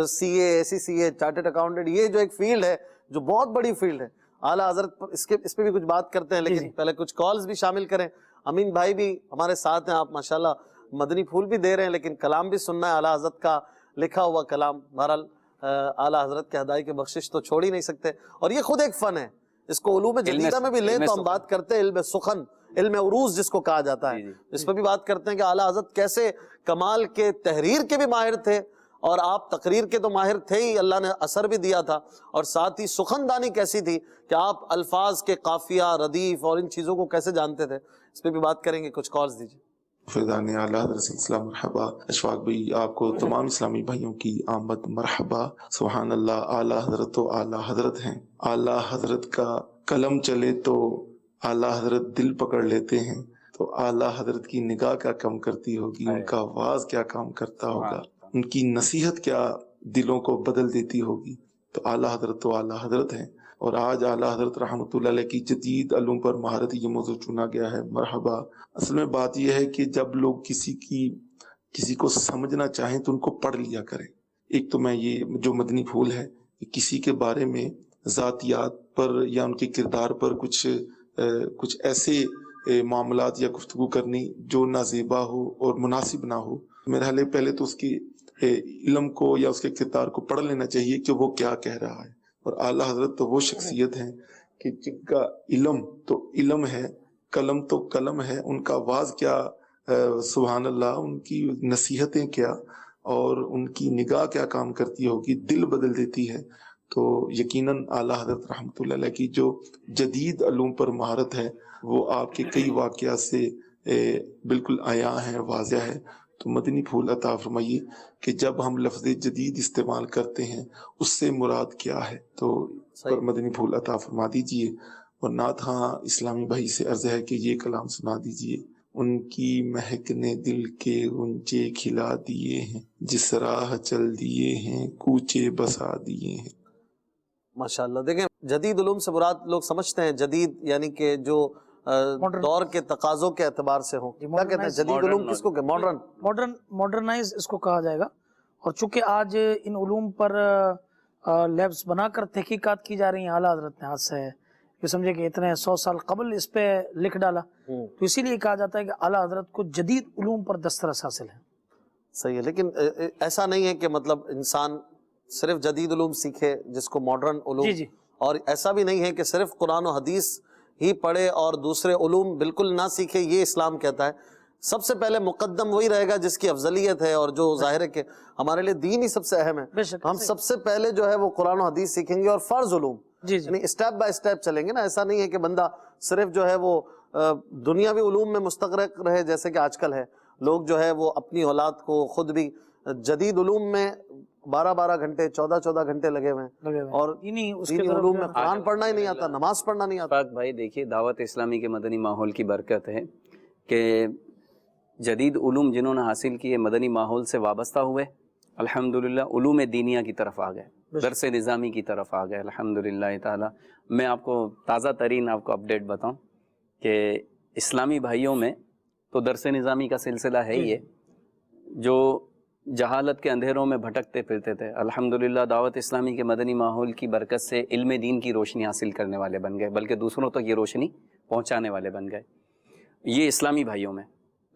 B: سی اے، CCA، چارٹرڈ اکاؤنٹنٹ، یہ جو ایک فیلڈ ہے جو بہت بڑی فیلڈ ہے، اعلیٰ حضرت اس پہ بھی کچھ بات کرتے ہیں، لیکن پہلے کچھ کالز بھی شامل کریں۔ امین بھائی بھی ہمارے ساتھ ہیں، آپ ماشاءاللہ مدنی پھول بھی دے رہے ہیں، لیکن کلام بھی سننا ہے، اعلیٰ حضرت کا لکھا ہوا کلام۔ بہرحال اعلیٰ حضرت کے ہدائی کی بخشش تو چھوڑ ہی نہیں سکتے، اور یہ خود ایک فن ہے، اس کو علوم جدیدہ میں بھی لیں تو ہم بات کرتے ہیں علم سخن، علم عروض جس کو کہا جاتا ہے، اس پہ بھی بات کرتے ہیں کہ اعلیٰ حضرت کیسے کمال کے تحریر کے بھی ماہر تھے، اور آپ تقریر کے تو ماہر تھے ہی، اللہ نے اثر بھی دیا تھا، اور ساتھ ہی سخندانی کیسی تھی کہ آپ الفاظ کے قافیہ، ردیف اور ان چیزوں کو کیسے جانتے تھے، اس پہ بھی بات کریں گے۔ کچھ کالز دیجیے۔
F: فیضان اعلیٰ حضرت سلسلہ مرحبا۔ اشفاق بھائی، آپ کو تمام اسلامی بھائیوں کی آمد مرحبا۔ سبحان اللہ، اعلیٰ حضرت تو اعلیٰ حضرت ہیں، اعلیٰ حضرت کا قلم چلے تو اعلیٰ حضرت دل پکڑ لیتے ہیں، تو اعلیٰ حضرت کی نگاہ کیا کم کرتی ہوگی، ان کا آواز کیا کام کرتا ہوگا، ان کی نصیحت کیا دلوں کو بدل دیتی ہوگی۔ تو اعلیٰ حضرت تو اعلیٰ حضرت ہیں، اور آج اعلیٰ حضرت رحمۃ اللہ علیہ کی جدید علوم پر مہارت یہ موضوع چنا گیا ہے، مرحبا۔ اصل میں بات یہ ہے کہ جب لوگ کسی کو سمجھنا چاہیں تو ان کو پڑھ لیا کریں۔ ایک تو میں یہ جو مدنی پھول ہے، کسی کے بارے میں ذاتیات پر یا ان کے کردار پر کچھ ایسے معاملات یا گفتگو کرنی جو نازیبا ہو اور مناسب نہ ہو، میرا خیال ہے پہلے تو اس کی علم کو یا اس کے کردار کو پڑھ لینا چاہیے کہ وہ کیا کہہ رہا ہے. اور اعلیٰ حضرت تو وہ شخصیت ہیں کہ جن کا علم تو علم ہے، قلم تو قلم ہے، ان کا آواز کیا، سبحان اللہ، ان کی نصیحتیں کیا اور ان کی نگاہ کیا کام کرتی ہوگی، دل بدل دیتی ہے. تو یقیناً اعلیٰ حضرت رحمۃ اللہ علیہ کی جو جدید علوم پر مہارت ہے وہ آپ کے کئی واقعات سے بالکل عیاں ہے، واضح ہے. تو مدنی پھول عطا فرمائیے کہ جب ہم لفظ جدید استعمال کرتے ہیں اس سے مراد کیا ہے، تو مدنی پھول عطا فرما دیجئے. اور نعت ہاں اسلامی بھائی سے عرض ہے کہ یہ کلام سنا دیجئے. ان کی مہک نے دل کے غنچے کھلا دیے ہیں، جس راہ چل دیے ہیں کوچے بسا دیے ہیں.
B: ماشاءاللہ. دیکھیں، جدید علوم سے مراد لوگ سمجھتے ہیں جدید یعنی کہ جو دور کے تقاضوں کے اعتبار سے ہوں. کیا کہتے ہیں جدید علوم کس کو کہ
C: ماڈرنائز اس کو کہا جائے گا. اور چونکہ آج ان علوم پر لیبس بنا کر تحقیقات کی جا رہی ہیں، اعلیٰ حضرت نے ہاتھ سے یہ سمجھے کہ اتنے 100 سال قبل اس پہ لکھ ڈالا، تو اسی لیے کہا جاتا ہے کہ اعلیٰ حضرت کو جدید علوم پر دسترس حاصل ہے.
B: صحیح ہے. لیکن ایسا نہیں ہے کہ مطلب انسان صرف جدید علوم سیکھے جس کو ماڈرن علوم،
C: جی
B: اور ایسا بھی نہیں ہے کہ صرف قرآن و حدیث ہی پڑھے اور دوسرے علوم بالکل نہ سیکھے. یہ اسلام کہتا ہے سب سے پہلے مقدم وہی رہے گا جس کی افضلیت ہے، اور جو ظاہر ہے کہ ہمارے لیے دین ہی سب سے اہم ہے. ہم سب سے پہلے جو ہے وہ قرآن و حدیث سیکھیں گے اور فرض علوم، یعنی اسٹیپ بائی اسٹیپ چلیں گے نا. ایسا نہیں ہے کہ بندہ صرف جو ہے وہ دنیاوی علوم میں مستغرق رہے جیسے کہ آج کل ہے. لوگ جو ہے وہ اپنی اولاد کو خود بھی جدید علوم میں 12 گھنٹے 14 گھنٹے لگے ہوئے ہیں، اور دینی علوم میں قرآن پڑھنا ہی نہیں آتا، نماز پڑھنا نہیں آتا.
D: بھائی دیکھیے، دعوت اسلامی کے مدنی ماحول کی برکت ہے کہ جدید علوم جنہوں نے حاصل کیے مدنی ماحول سے وابستہ ہوئے، الحمدللہ علوم دینیہ کی طرف آ گئے، درس نظامی کی طرف آ گئے الحمدللہ تعالی. میں آپ کو تازہ ترین آپ کو اپڈیٹ بتاؤں کہ اسلامی بھائیوں میں تو درس نظامی کا سلسلہ ہے ہی ہے. جو جہالت کے اندھیروں میں بھٹکتے پھرتے تھے، الحمدللہ دعوت اسلامی کے مدنی ماحول کی برکت سے علم دین کی روشنی حاصل کرنے والے بن گئے، بلکہ دوسروں تک یہ روشنی پہنچانے والے بن گئے. یہ اسلامی بھائیوں میں.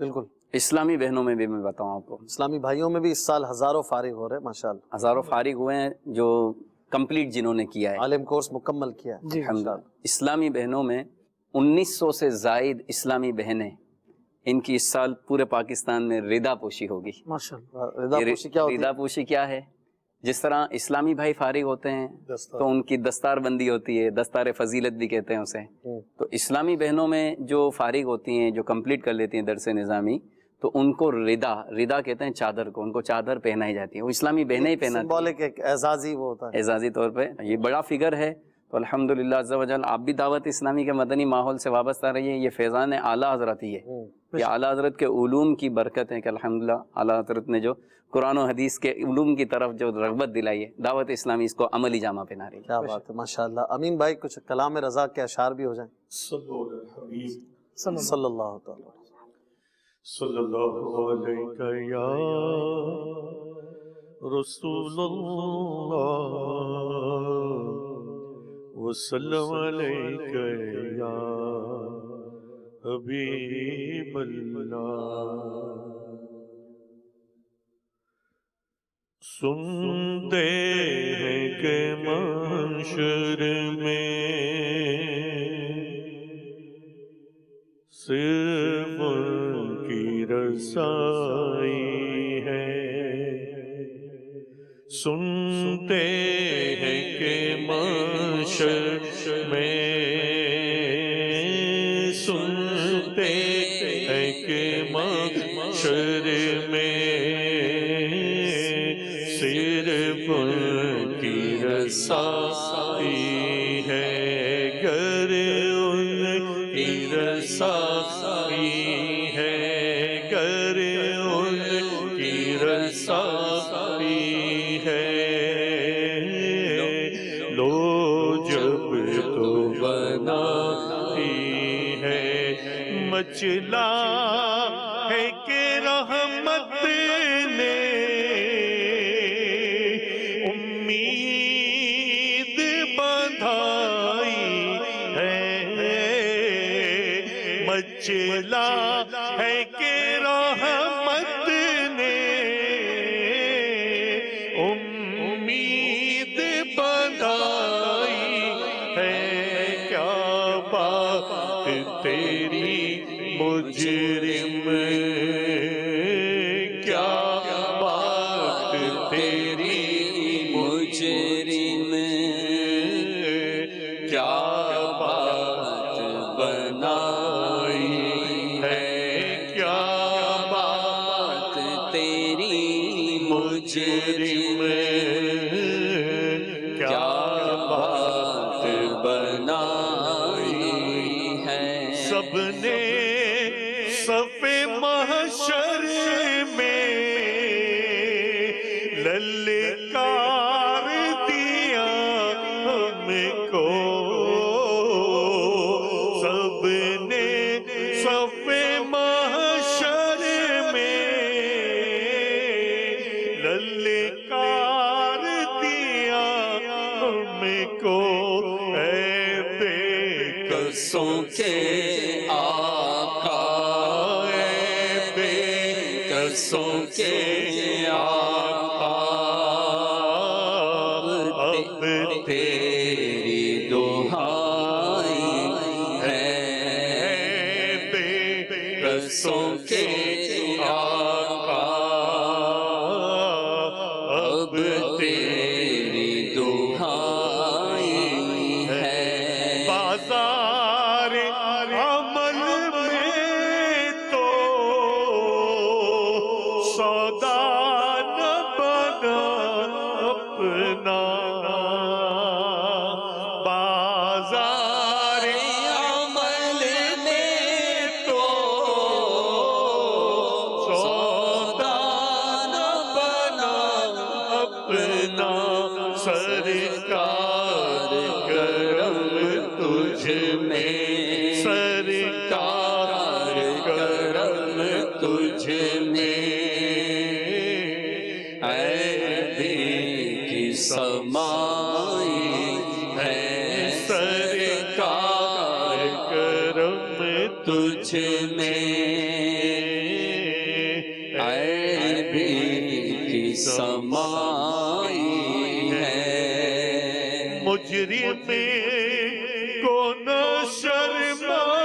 B: بالکل.
D: اسلامی بہنوں میں بھی میں بتاؤں آپ کو،
B: اسلامی بھائیوں میں بھی اس سال ہزاروں فارغ ہو رہے ہیں ماشاءاللہ.
D: ہزاروں فارغ ہوئے ہیں جو کمپلیٹ جنہوں نے کیا ہے،
B: عالم کورس مکمل کیا ہے
D: الحمدللہ. اسلامی بہنوں میں 1900 سے زائد اسلامی بہنیں، ان کی اس سال پورے پاکستان میں ردا پوشی ہوگی.
B: ماشاءاللہ. رضا پوشی کیا ہوتی ہے؟
D: ردا پوشی کیا ہے؟ جس طرح اسلامی بھائی فارغ ہوتے ہیں تو ان کی دستار بندی ہوتی ہے، دستار فضیلت بھی کہتے ہیں اسے. تو اسلامی بہنوں میں جو فارغ ہوتی ہیں، جو کمپلیٹ کر لیتی ہیں درس نظامی، تو ان کو ردا کہتے ہیں چادر کو، ان کو چادر پہنائی جاتی ہے. وہ اسلامی بہنیں ہی پہناتی ہیں،
B: سمبولک ایک اعزازی وہ ہوتا ہے،
D: اعزازی طور پہ. یہ بڑا فگر ہے. تو الحمدللہ عز و جل آپ بھی دعوت اسلامی کے مدنی ماحول سے وابستہ رہیے. یہ فیضان اعلیٰ حضرت ہی ہے، یہ اعلیٰ حضرت کے علوم کی برکت ہے کہ الحمدللہ اعلیٰ حضرت نے جو قرآن و حدیث کے علوم کی طرف جو رغبت دلائی ہے، دعوت اسلامی اس کو عملی جامہ پہنا رہی ہے.
B: کیا بات ہے ماشاءاللہ. امین بھائی کچھ کلام رضا کے اشعار بھی ہو جائیں. صلی اللہ تعالی
E: صلی اللہ علیہ یا رسول اللہ وسلم علیہ یا حبیب اللہ. سنتے ہیں کہ محشر میں صرف ان کی رسائی ہے. سنتے ہیں کہ محشر میں، سنتے ہیں کہ محشر میں صرف ان کی رسائی ہے. گر ان کی رسائی ہے، گر ان کی رسائی ہے. لو جب تو بنائی ہے، مچلا ہے کہ رحمت نے امید بندھائی ہے. مچلا ہے کہ رحمت نے امید بندائی ہے، کیا بات تیری مجرم، کیا بات تیری
D: مجرم،
E: کیا بات بنائی ہے، کیا
D: بات تیری مجرم،
E: کیا بات
D: بنائی ہے۔
E: سب نے صف محشر میں للکار دیا ہم کو، سب نے صف محشر میں للکار دیا ہم کو، اے بے
D: قصوں کے آقا،
E: اے بے
D: قصوں کے آقا،
E: اب
D: تیری دہائی ہے،
E: بے
D: قصوں کے آقا،
E: اب
D: تیری دہائی ہے۔
E: بازار عمل میں تو سودا نہ بنا اپنا، بازار
D: عمل میں
E: تو
D: سودا نہ بنا
E: اپنا، سرکار کرم تجھ میں، سرکار کرم تجھ میں،
D: عیبی کی سمائی ہے،
E: سرکار کرم
D: تجھ میں، عیبی کی سمائی ہے۔
E: مجرم کو نہ شرماؤ،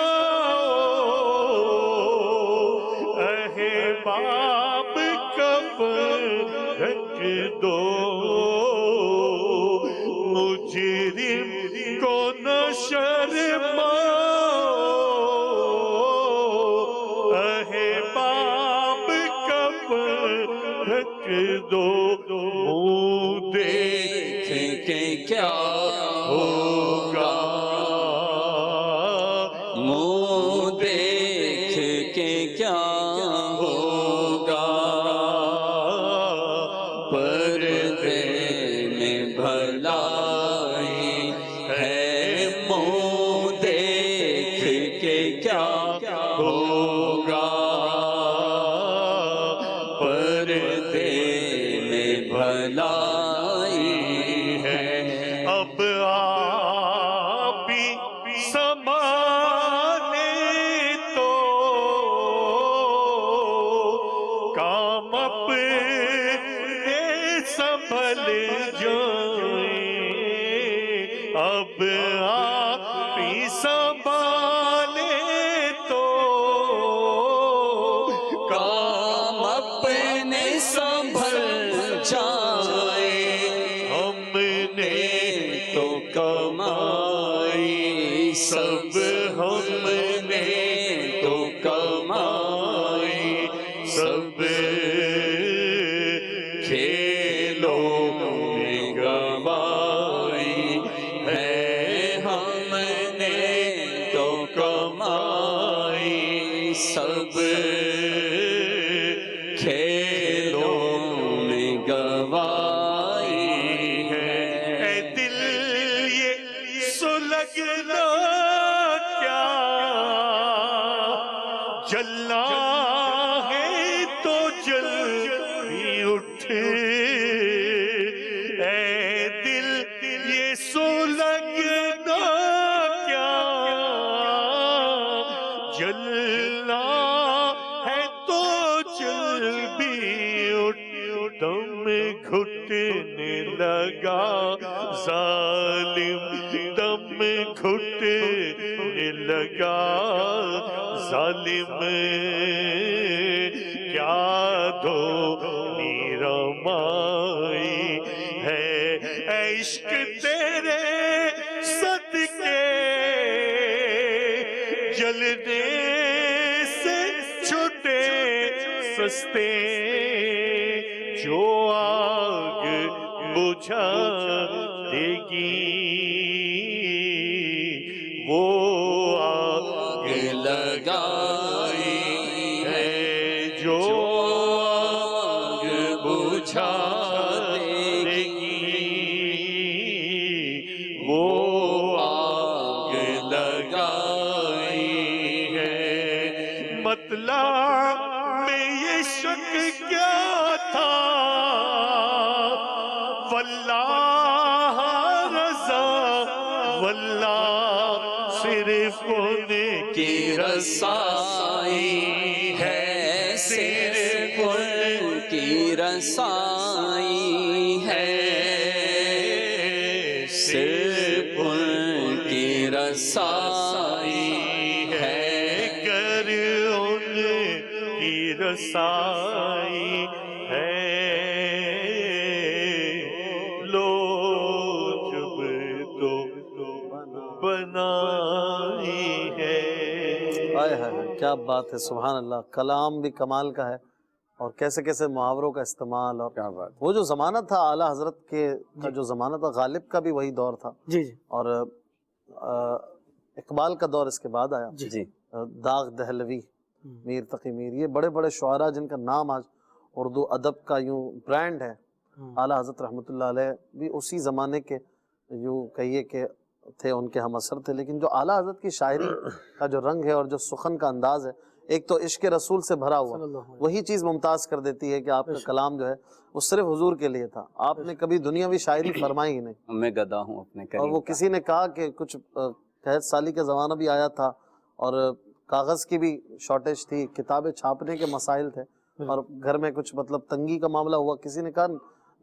E: احباب کفن ڈھک دو، مجرم کو نہ شرماؤ، احباب کفن ڈھک دو، منہ دیکھ
D: کہ کیا
E: ہوگا،
D: منہ دیکھ کے کیا ہوگا، پردے میں بھلائی ہے، منہ دیکھ کے کیا ہوگا، پردے میں بھلائی ہے۔
E: اب آپ بھی سنبھالے تو کام اپنے سنبھل جائیں، اب آپ بھی سنبھالے تو
D: کام اپنے سنبھل جائے،
E: ہم نے
D: تو کمائی
E: سب ہم نے تو کمائی، سب کھیلوں میں گوائی ہے،
D: ہم نے تو کمائی، سب کھیلوں میں گوائی
E: اے
D: ہے۔
E: دل یہ سلگنا لگا ظالم دم گھٹنے لگا ظالم کیا دھونی رمائی ہے عشق تیرے صدقے جلنے سے چھوٹے سستے جو آگ بجھا دے گی وہ آگ لگائی ہے جو آگ بجھا دے گی وہ آگ لگائی ہے مطلب میں یہ شک کیا تھا واللہ رضا واللہ صرف ان کی رسائی ہے صرف ان کی
D: رسائی ہے صرف ان کی رسائی ہے
E: گر ان کی رسائی ہے لو جب تو بنائی ہے
B: آئے ہائے کیا بات ہے، سبحان اللہ، کلام بھی کمال کا ہے، اور کیسے کیسے محاوروں کا استعمال، اور
D: کیا بات
B: وہ جو زمانہ تھا اعلیٰ حضرت کے کا جو زمانہ تھا، غالب کا بھی وہی دور تھا،
C: جی جی
B: اور اقبال کا دور اس کے بعد آیا،
D: جی
B: داغ دہلوی، میر تقی میر، یہ بڑے بڑے شعراء جن کا نام آج اردو ادب کا یوں برانڈ ہے۔ اعلیٰ حضرت رحمۃ اللہ علیہ بھی اسی زمانے کے یوں کہیے کہ تھے، ان کے ہم اثر تھے، لیکن جو اعلیٰ حضرت کی شاعری کا جو رنگ ہے اور جو سخن کا انداز ہے، ایک تو عشق رسول سے بھرا ہوا، وہی چیز ممتاز کر دیتی ہے کہ آپ کا کلام جو ہے وہ صرف حضور کے لیے تھا، آپ نے کبھی دنیاوی شاعری فرمائی ہی نہیں،
D: میں گدا ہوں اپنے
B: اور
D: کریم
B: وہ
D: کا۔
B: کسی نے کہا کہ کچھ قحط سالی کا زمانہ بھی آیا تھا، اور کاغذ کی بھی شارٹیج تھی، کتابیں چھاپنے کے مسائل تھے، اور گھر میں کچھ مطلب تنگی کا معاملہ ہوا، کسی نے کہا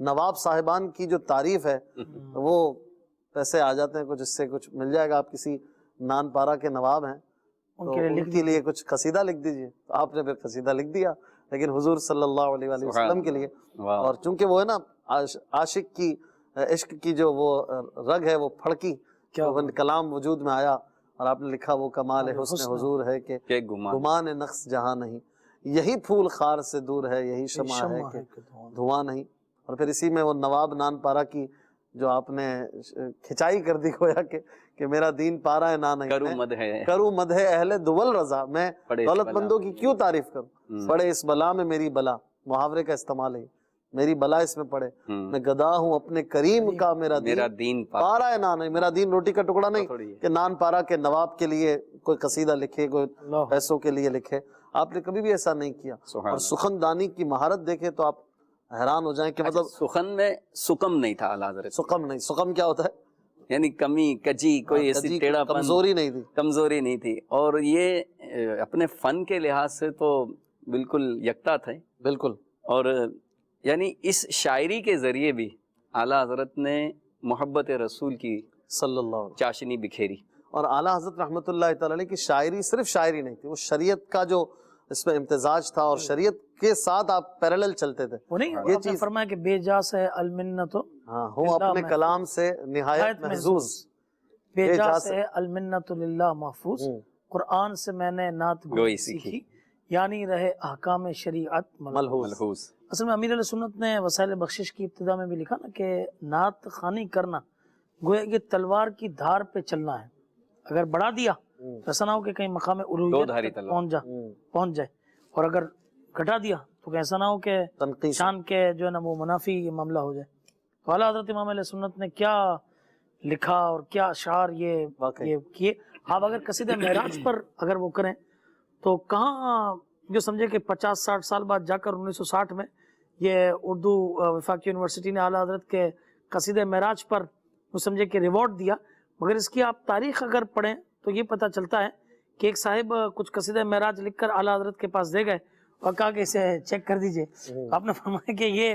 B: نواب صاحبان کی جو تعریف ہے وہ پیسے آ جاتے ہیں، کچھ اس سے کچھ مل جائے گا، آپ کسی نان پارا کے نواب ہیں تو ان کے لیے کچھ قصیدہ لکھ دیجئے، تو آپ نے پھر قصیدہ لکھ دیا، لیکن حضور صلی اللہ علیہ وآلہ وسلم کے لیے، اور چونکہ وہ ہے نا عاشق کی عشق کی جو وہ رگ ہے وہ پھڑکی، کلام وجود میں آیا، اور آپ نے لکھا وہ کمال حسن حضور ہے کہ گمان نقص جہاں نہیں، یہی پھول خار سے دور ہے، یہی شمع ہے کہ دھواں نہیں، اور پھر اسی میں وہ نواب نان پارا کی جو آپ نے کھچائی کر دی گویا کہ میرا دین پارا ہے نا نہیں، کروں مدح اہل دول رضا، میں دولت مندوں کی کیوں تعریف کروں، پڑے اس بلا میں میری بلا، محاورے کا استعمال ہے، میری بلا اس میں پڑے، میں گدا ہوں اپنے کریم کا، میرا دین پارا ہے نا نہیں، میرا دین روٹی کا ٹکڑا نہیں کہ نان پارا کے نواب کے لیے کوئی قصیدہ لکھے، کوئی پیسوں کے لیے لکھے، آپ نے کبھی بھی ایسا نہیں کیا، اور سخن دانی کی مہارت دیکھے تو آپ حیران ہو جائیں کہ مطلب
D: سخن میں سکم نہیں تھا اعلیٰ حضرت،
B: سکم نہیں، سکم کیا ہوتا ہے؟
D: یعنی کمی کجی، کوئی ایسی ٹیڑھا پن،
B: کمزوری نہیں تھی،
D: کمزوری نہیں تھی، اور یہ اپنے فن کے لحاظ سے تو بالکل یکتا تھے،
B: بالکل،
D: اور یعنی اس شاعری کے ذریعے بھی اعلیٰ حضرت نے محبت رسول کی
B: صلی اللہ علیہ وسلم
D: چاشنی بکھیری،
B: اور اعلیٰ حضرت رحمۃ اللہ تعالی علیہ کی شاعری صرف شاعری نہیں تھی، وہ شریعت کا جو اس میں امتزاج تھا، اور شریعت کے ساتھ آپ پیرالل چلتے تھے،
C: وہ نہیں
B: یہ
C: آپ نے فرمایا کہ بے جا سے المنت،
B: ہاں ہوں اپنے کلام سے نہایت محظوظ،
C: بے جا سے المنت للہ محفوظ، قرآن سے میں نے نعت گوئی سیکھی، یعنی رہے احکام شریعت ملحوظ۔ اصل میں امیر علیہ سنت نے وسائل بخشش کی ابتدا میں بھی لکھا نا کہ نعت خوانی کرنا گویا کہ تلوار کی دھار پہ چلنا ہے، اگر بڑھا دیا تو ایسا نہ ہو کہ کہیں مقام الوہیت تک پہنچ جائے، اور اگر گھٹا دیا تو ایسا نہ ہو کہ شان کے جو ہے نا وہ منافی معاملہ ہو جائے۔ تو اعلیٰ حضرت امام علیہ سنت نے کیا لکھا اور کیا اشعار یہ کیے۔ آپ اگر قصیدہ معراج پر اگر وہ کریں تو کہاں جو سمجھے کہ 50-60 سال بعد جا کر 1960 میں یہ اردو وفاقی یونیورسٹی نے اعلیٰ حضرت کے قصیدہ معراج پر وہ سمجھے کہ ریوارڈ دیا، مگر اس کی آپ تاریخ اگر پڑھیں تو یہ پتہ چلتا ہے کہ ایک صاحب کچھ قصیدہ معراج لکھ کر اعلیٰ حضرت کے پاس دے گئے اور کہا کہ اسے چیک کر دیجئے، آپ نے فرمایا کہ یہ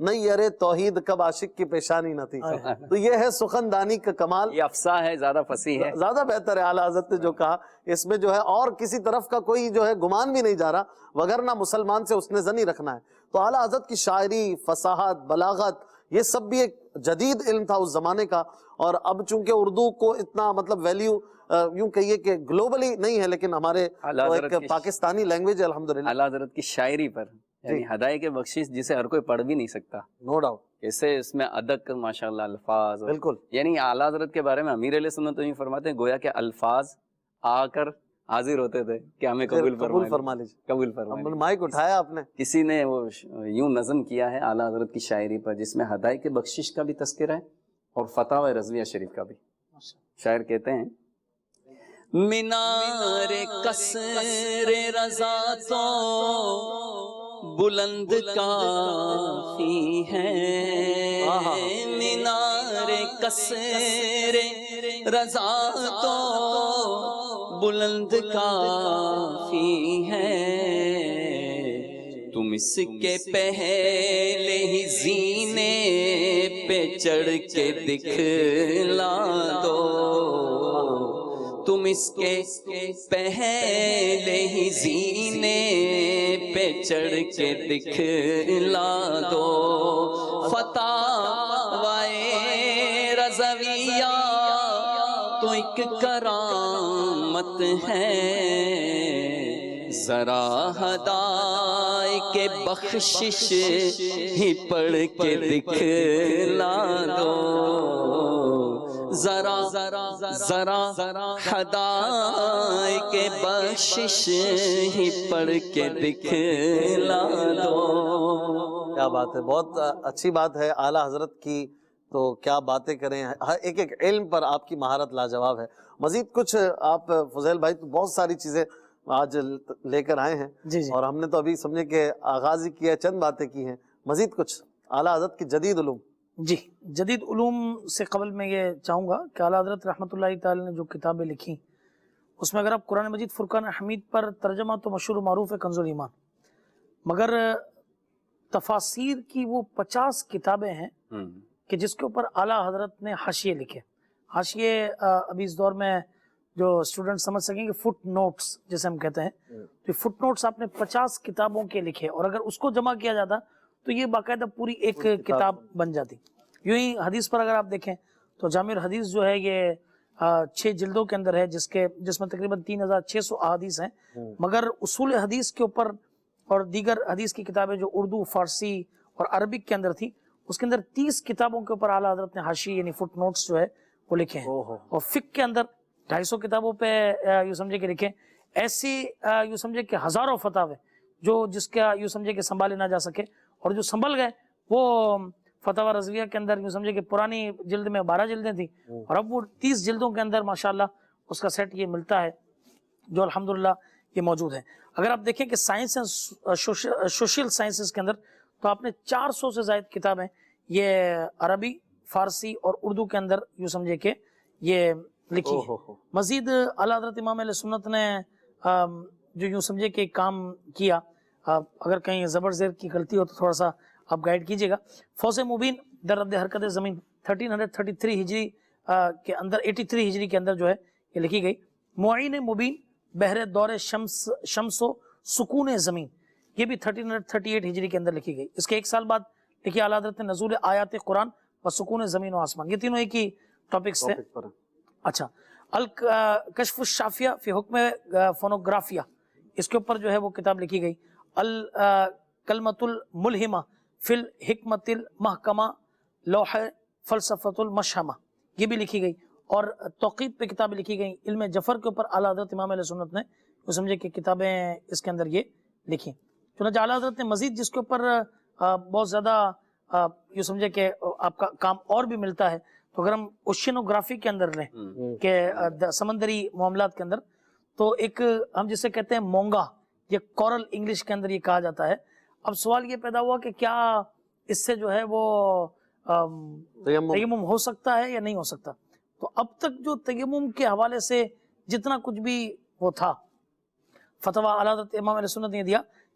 B: نہیں ارے توحید کب عاشق کی پیشانی نہ تھی. تو یہ ہے سخندانی کا کمال.
D: یہ افصاح ہے، زیادہ فصیح ہے.
B: زیادہ بہتر ہے اعلیٰ حضرت نے جو کہا. اس میں جو ہے اور کسی طرف کا کوئی جو ہے گمان بھی نہیں جا رہا، وگرنہ مسلمان سے اس نے زنی رکھنا ہے. تو اعلیٰ حضرت کی شاعری، فصاحت، بلاغت، یہ سب بھی ایک جدید علم تھا اس زمانے کا. اور اب چونکہ اردو کو اتنا مطلب ویلیو یوں کہیے کہ گلوبلی نہیں ہے، لیکن ہمارے ایک پاکستانی لینگویج ہے الحمدللہ.
D: اعلیٰ حضرت کی شاعری پر یعنی ہدایت کے بخشش جسے ہر کوئی پڑھ بھی نہیں سکتا.
B: No doubt.
D: ایسے اس میں ادق ماشاءاللہ الفاظ،
B: بالکل.
D: یعنی اعلیٰ حضرت کے بارے میں امیر علیہ سنت یوں فرماتے ہیں گویا کہ الفاظ آ کر حاضر ہوتے تھے کہ ہمیں قبول
B: فرما لیجیے.
D: قبول فرما.
B: مائک اٹھایا آپ نے.
D: کسی نے وہ یوں نظم کیا ہے اعلیٰ حضرت کی شاعری پر جس میں ہدایت کے بخشش کا بھی تذکرہ ہے اور فتاوی رضویہ شریف کا بھی. شاعر کہتے ہیں مینار قصر رضا تو بلند کافی ہے، مینار قصر رضا تو بلند کافی ہے، تم اس کے پہلے ہی زینے پہ چڑھ کے دکھلا دو، تم اس کے پہلے ہی زینے پہ چڑھ کے دکھلا دو، فتاوی رضویہ تو ایک کرامت ہے، ذرا ہدایت کے بخشش ہی پڑھ کے دکھلا دو، ذرا ہدایت کے بخشش ہی پڑھ کے دکھلا دو.
B: کیا بات ہے، بہت اچھی بات ہے اعلیٰ حضرت کی. تو کیا باتیں کریں، ایک ایک علم پر آپ کی مہارت لاجواب ہے. مزید کچھ آپ فضیل بھائی تو بہت ساری چیزیں آج لے کر آئے ہیں.
C: جی جی.
B: اور ہم نے تو ابھی سمجھے کہ آغاز ہی کیا، چند باتیں کی ہیں. مزید کچھ اعلیٰ حضرت کی جدید علوم.
C: جی، جدید علوم سے قبل میں یہ چاہوں گا کہ اعلیٰ حضرت رحمۃ اللہ تعالی نے جو کتابیں لکھی اس میں اگر آپ قرآن مجید فرقان حمید پر ترجمہ تو مشہور و معروف ہے کنز الایمان، مگر تفاسیر کی وہ 50 کتابیں ہیں کہ جس کے اوپر اعلیٰ حضرت نے حاشیے لکھے. حاشیے ابھی اس دور میں جو اسٹوڈنٹ سمجھ سکیں گے فٹ نوٹس جسے ہم کہتے ہیں، تو فٹ نوٹس آپ نے 50 کتابوں کے لکھے، اور اگر اس کو جمع کیا جاتا تو یہ باقاعدہ پوری ایک کتاب بن جاتی. یوں ہی حدیث پر اگر آپ دیکھیں تو جامع الحدیث جو ہے یہ 6 جلدوں کے اندر ہے، جس میں تقریباً 3600 احادیث ہیں. مگر اصول حدیث کے اوپر اور دیگر حدیث کی کتابیں جو اردو، فارسی اور عربک کے اندر تھی، اس کے اندر 30 کتابوں کے اوپر اعلیٰ حضرت نے حاشی یعنی فٹ نوٹس جو ہے وہ لکھے ہیں. اور فقہ کے اندر 250 کتابوں پہ یوں سمجھے کہ لکھیں. ایسی یوں سمجھے کہ ہزاروں فتاوے جو جس کا یوں سمجھے کہ سنبھالے نہ جا سکے، اور جو سنبھل گئے وہ فتاوی رضویہ کے اندر یوں سمجھے کہ پرانی جلد میں 12 جلدیں تھیں، اور اب وہ 30 جلدوں کے اندر ماشاءاللہ اس کا سیٹ یہ ملتا ہے جو الحمدللہ یہ موجود ہے. اگر آپ دیکھیں کہ سائنس اینڈ سوشل سائنسز کے اندر تو آپ نے 400 سے زائد کتابیں یہ عربی، فارسی اور اردو کے اندر یوں سمجھے کہ یہ لکھی ہے. مزید اعلیٰ حضرت امام علیہ سنت نے جو یوں سمجھے کہ کام کیا، اگر کہیں زبر زیر کی غلطی ہو تو تھوڑا سا آپ گائیڈ کیجئے گا. فوز مبین در رد حرکت زمین 1333 ہجری کے اندر 83 ہجری کے اندر جو ہے یہ لکھی گئی. معین مبین بحر دور شمس و سکون زمین یہ بھی 1338 ہجری کے اندر لکھی گئی. اس کے ایک سال بعد لکھی اعلیٰ حضرت نے نزول آیات قرآن و سکون زمین و آسمان. یہ تینوں ایک ہی ٹاپکس تھے. اچھا، الکشف الشافیہ فی حکم فونوگرافیہ اس کے اوپر جو ہے وہ کتاب لکھی گئی. الکلمۃ الملہمہ فی الحکمۃ المحکمہ لوح فلسفۃ المشہمہ یہ بھی لکھی گئی. اور توقید پہ کتابیں لکھی گئی. علم جفر کے اوپر اعلیٰ حضرت امام علیہ سنت نے وہ سمجھے کہ کتابیں اس کے اندر یہ لکھی. چنانچہ اعلیٰ حضرت نے مزید جس کے اوپر بہت زیادہ یہ سمجھے کہ آپ کا کام اور بھی ملتا ہے، تو اگر ہم اوشینوگرافی کے اندر لیں کہ سمندری معاملات کے اندر، تو ایک ہم جسے کہتے ہیں مونگا، یہ کورل انگلش کے اندر یہ کہا جاتا ہے. اب سوال یہ پیدا ہوا کہ کیا اس سے جو ہے وہ تیمم ہو سکتا ہے یا نہیں ہو سکتا. تو اب تک جو تیمم کے حوالے سے جتنا کچھ بھی وہ تھا فتویٰ اعلیٰ حضرت امام علیہ سنت نے دیا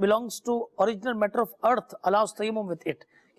C: belongs to original matter of earth allows tayammum with it,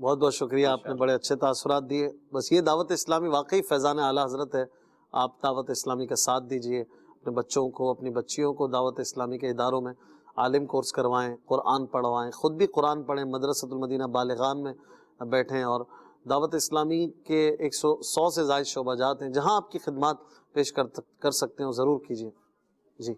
B: بہت بہت شکریہ، آپ نے بڑے اچھے تاثرات دیے. بس یہ دعوت اسلامی واقعی فیضان اعلیٰ حضرت ہے. آپ دعوت اسلامی کا ساتھ دیجئے، اپنے بچوں کو، اپنی بچیوں کو دعوت اسلامی کے اداروں میں عالم کورس کروائیں، قرآن پڑھوائیں، خود بھی قرآن پڑھیں، مدرسۃ المدینہ بالغان میں بیٹھیں، اور دعوت اسلامی کے 100 سے زائد شعبہ جات ہیں جہاں آپ کی خدمات پیش کر سکتے ہیں، ضرور کیجئے. جی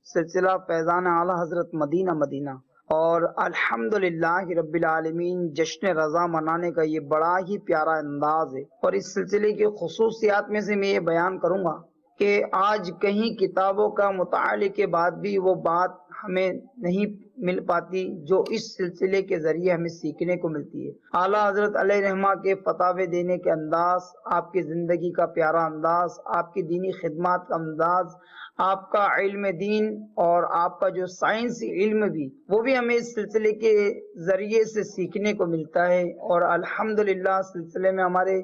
G: سلسلہ فیضان اعلیٰ حضرت مدینہ اور الحمدللہ رب العالمین جشن رضا منانے کا یہ بڑا ہی پیارا انداز ہے. اور اس سلسلے کی خصوصیات میں سے میں یہ بیان کروں گا کہ آج کہیں کتابوں کا مطالعے کے بعد بھی وہ بات ہمیں نہیں مل پاتی جو اس سلسلے کے ذریعے ہمیں سیکھنے کو ملتی ہے. اعلیٰ حضرت علیہ رحمہ کے فتاوے دینے کے انداز، آپ کی زندگی کا پیارا انداز، آپ کی دینی خدمات کا انداز، آپ کا علم دین اور آپ کا جو سائنسی علم بھی، وہ بھی ہمیں اس سلسلے کے ذریعے سے سیکھنے کو ملتا ہے. اور الحمدللہ سلسلے میں ہمارے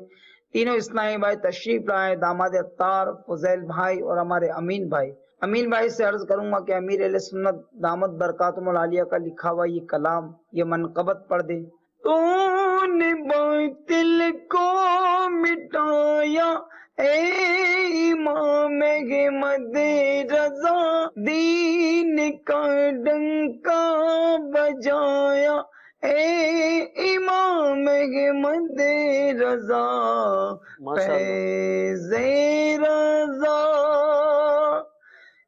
G: تینوں اسلامی بھائی تشریف لائے، داماد اطہار، فضیل بھائی اور ہمارے امین بھائی. امین بھائی سے عرض کروں گا کہ امیر اہل سنت دامت برکاتہم العالیہ کا لکھا ہوا یہ کلام، یہ منقبت پڑھ دیں. تو نے باطل کو مٹایا اے امام احمد رضا، دین کا ڈنکا بجایا اے امام احمد رضا، فیض رضا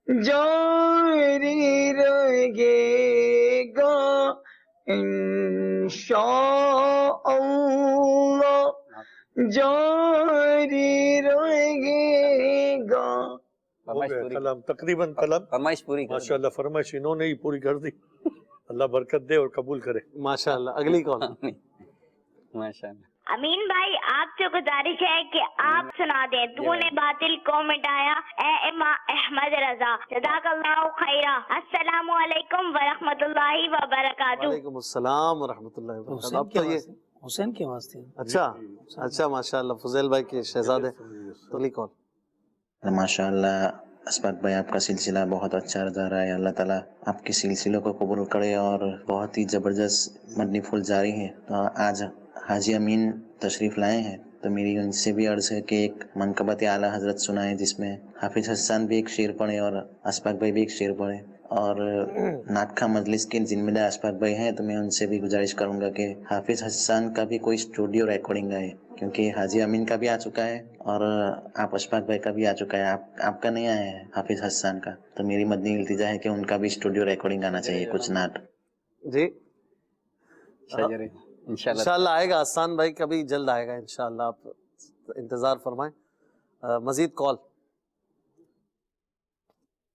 G: جاری رہے گا انشاء اللہ، جاری رہے گا.
E: ہو گیا کلام، تقریباً کلام
D: فرمائش پوری کر
E: ماشاءاللہ. فرمائش انہوں نے ہی پوری کر دی. اللہ برکت دے اور قبول کرے.
B: ماشاءاللہ. اگلی کال.
D: ماشاءاللہ.
H: امین بھائی آپ سے گزارش ہے کہ آپ سنا دیں تو نے باطل کو مٹایا اے امام احمد رضا. جزاک اللہ خیرہ. السلام علیکم ورحمۃ اللہ وبرکاتہ.
B: وعلیکم السلام ورحمۃ اللہ وبرکاتہ. اب تو یہ
C: حسین کی آواز تھی.
B: اچھا ماشاءاللہ فضیل بھائی کے شہزادے. اگلی کال.
I: ماشاءاللہ اسباق بھائی، آپ کا سلسلہ بہت اچھا جا رہا ہے. اللہ تعالیٰ آپ کے سلسلوں کو قبول کرے اور بہت ہی زبردست مدنی پھول جاری ہے. تو آج حاجی امین تشریف لائے ہیں تو میری ان سے بھی عرض ہے کہ ایک منقبت اعلیٰ حضرت سنائیں جس میں حافظ حسان بھی ایک شعر پڑھے اور اسباق بھائی بھی ایک شعر پڑھے. اور نعت خواں مجلس کے ذمہ دار اسباق بھائی ہیں تو میں ان سے بھی گزارش کروں گا کہ حافظ حسان کا بھی کوئی اسٹوڈیو ریکارڈنگ آئے، کیونکہ حاجی امین کا بھی آ چکا ہے اور آپ اسباق بھائی کا بھی آ چکا ہے، آپ کا نہیں آیا ہے حافظ حسان کا. تو میری مدنی التجا ہے کہ ان کا بھی اسٹوڈیو ریکارڈنگ آنا چاہیے کچھ نعت.
B: جی
D: انشاءاللہ
B: آئے گا. حسان بھائی کا بھی جلد آئے گا انشاءاللہ، آپ انتظار فرمائیں. مزید کال.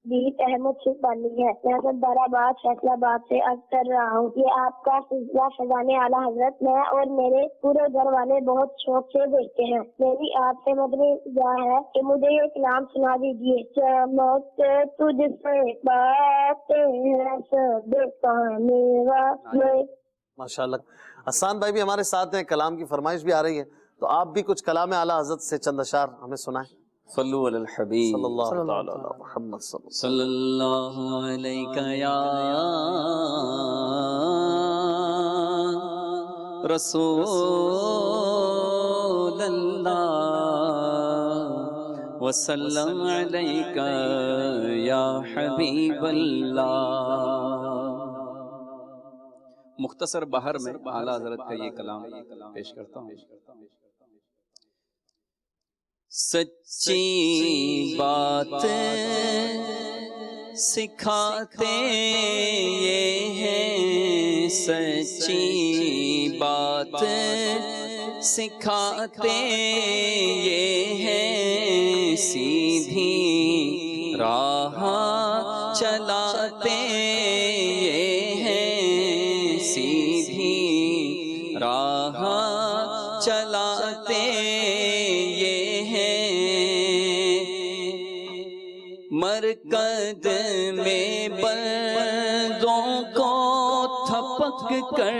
H: جی احمد شیخ بانی ہے، میں سردار آباد فیصلہ آباد سے عرض کر رہا ہوں. یہ آپ کا سلسلہ فیضان اعلیٰ حضرت میں اور میرے پورے گھر والے بہت شوق سے دیکھتے ہیں. میری آپ سے مدنی التجا ہے کہ مجھے یہ کلام سنا دیجیے. چمک تجھ سے باتیں ہیں سب کانے والے.
B: ماشاءاللہ. حسان بھائی بھی ہمارے ساتھ ہیں، کلام کی فرمائش بھی آ رہی ہے، تو آپ بھی کچھ کلام اعلیٰ حضرت سے چند اشعار ہمیں سنائیں.
D: صلو علی الحبیب
B: صلی اللہ تعالی علی محمد
D: صلی اللہ علیہ یا رسول اللہ وسلم علیہ یا حبیب اللہ. مختصر بہر میں اعلیٰ حضرت کا یہ کلام پیش کرتا ہوں. سچی بات سکھاتے یہ ہیں، سچی بات سکھاتے یہ ہیں، سیدھی راہ چلاتے یہ ہیں، سیدھی راہ چلاتے یہ ہیں. مرکز میں بندوں کو تھپک کر،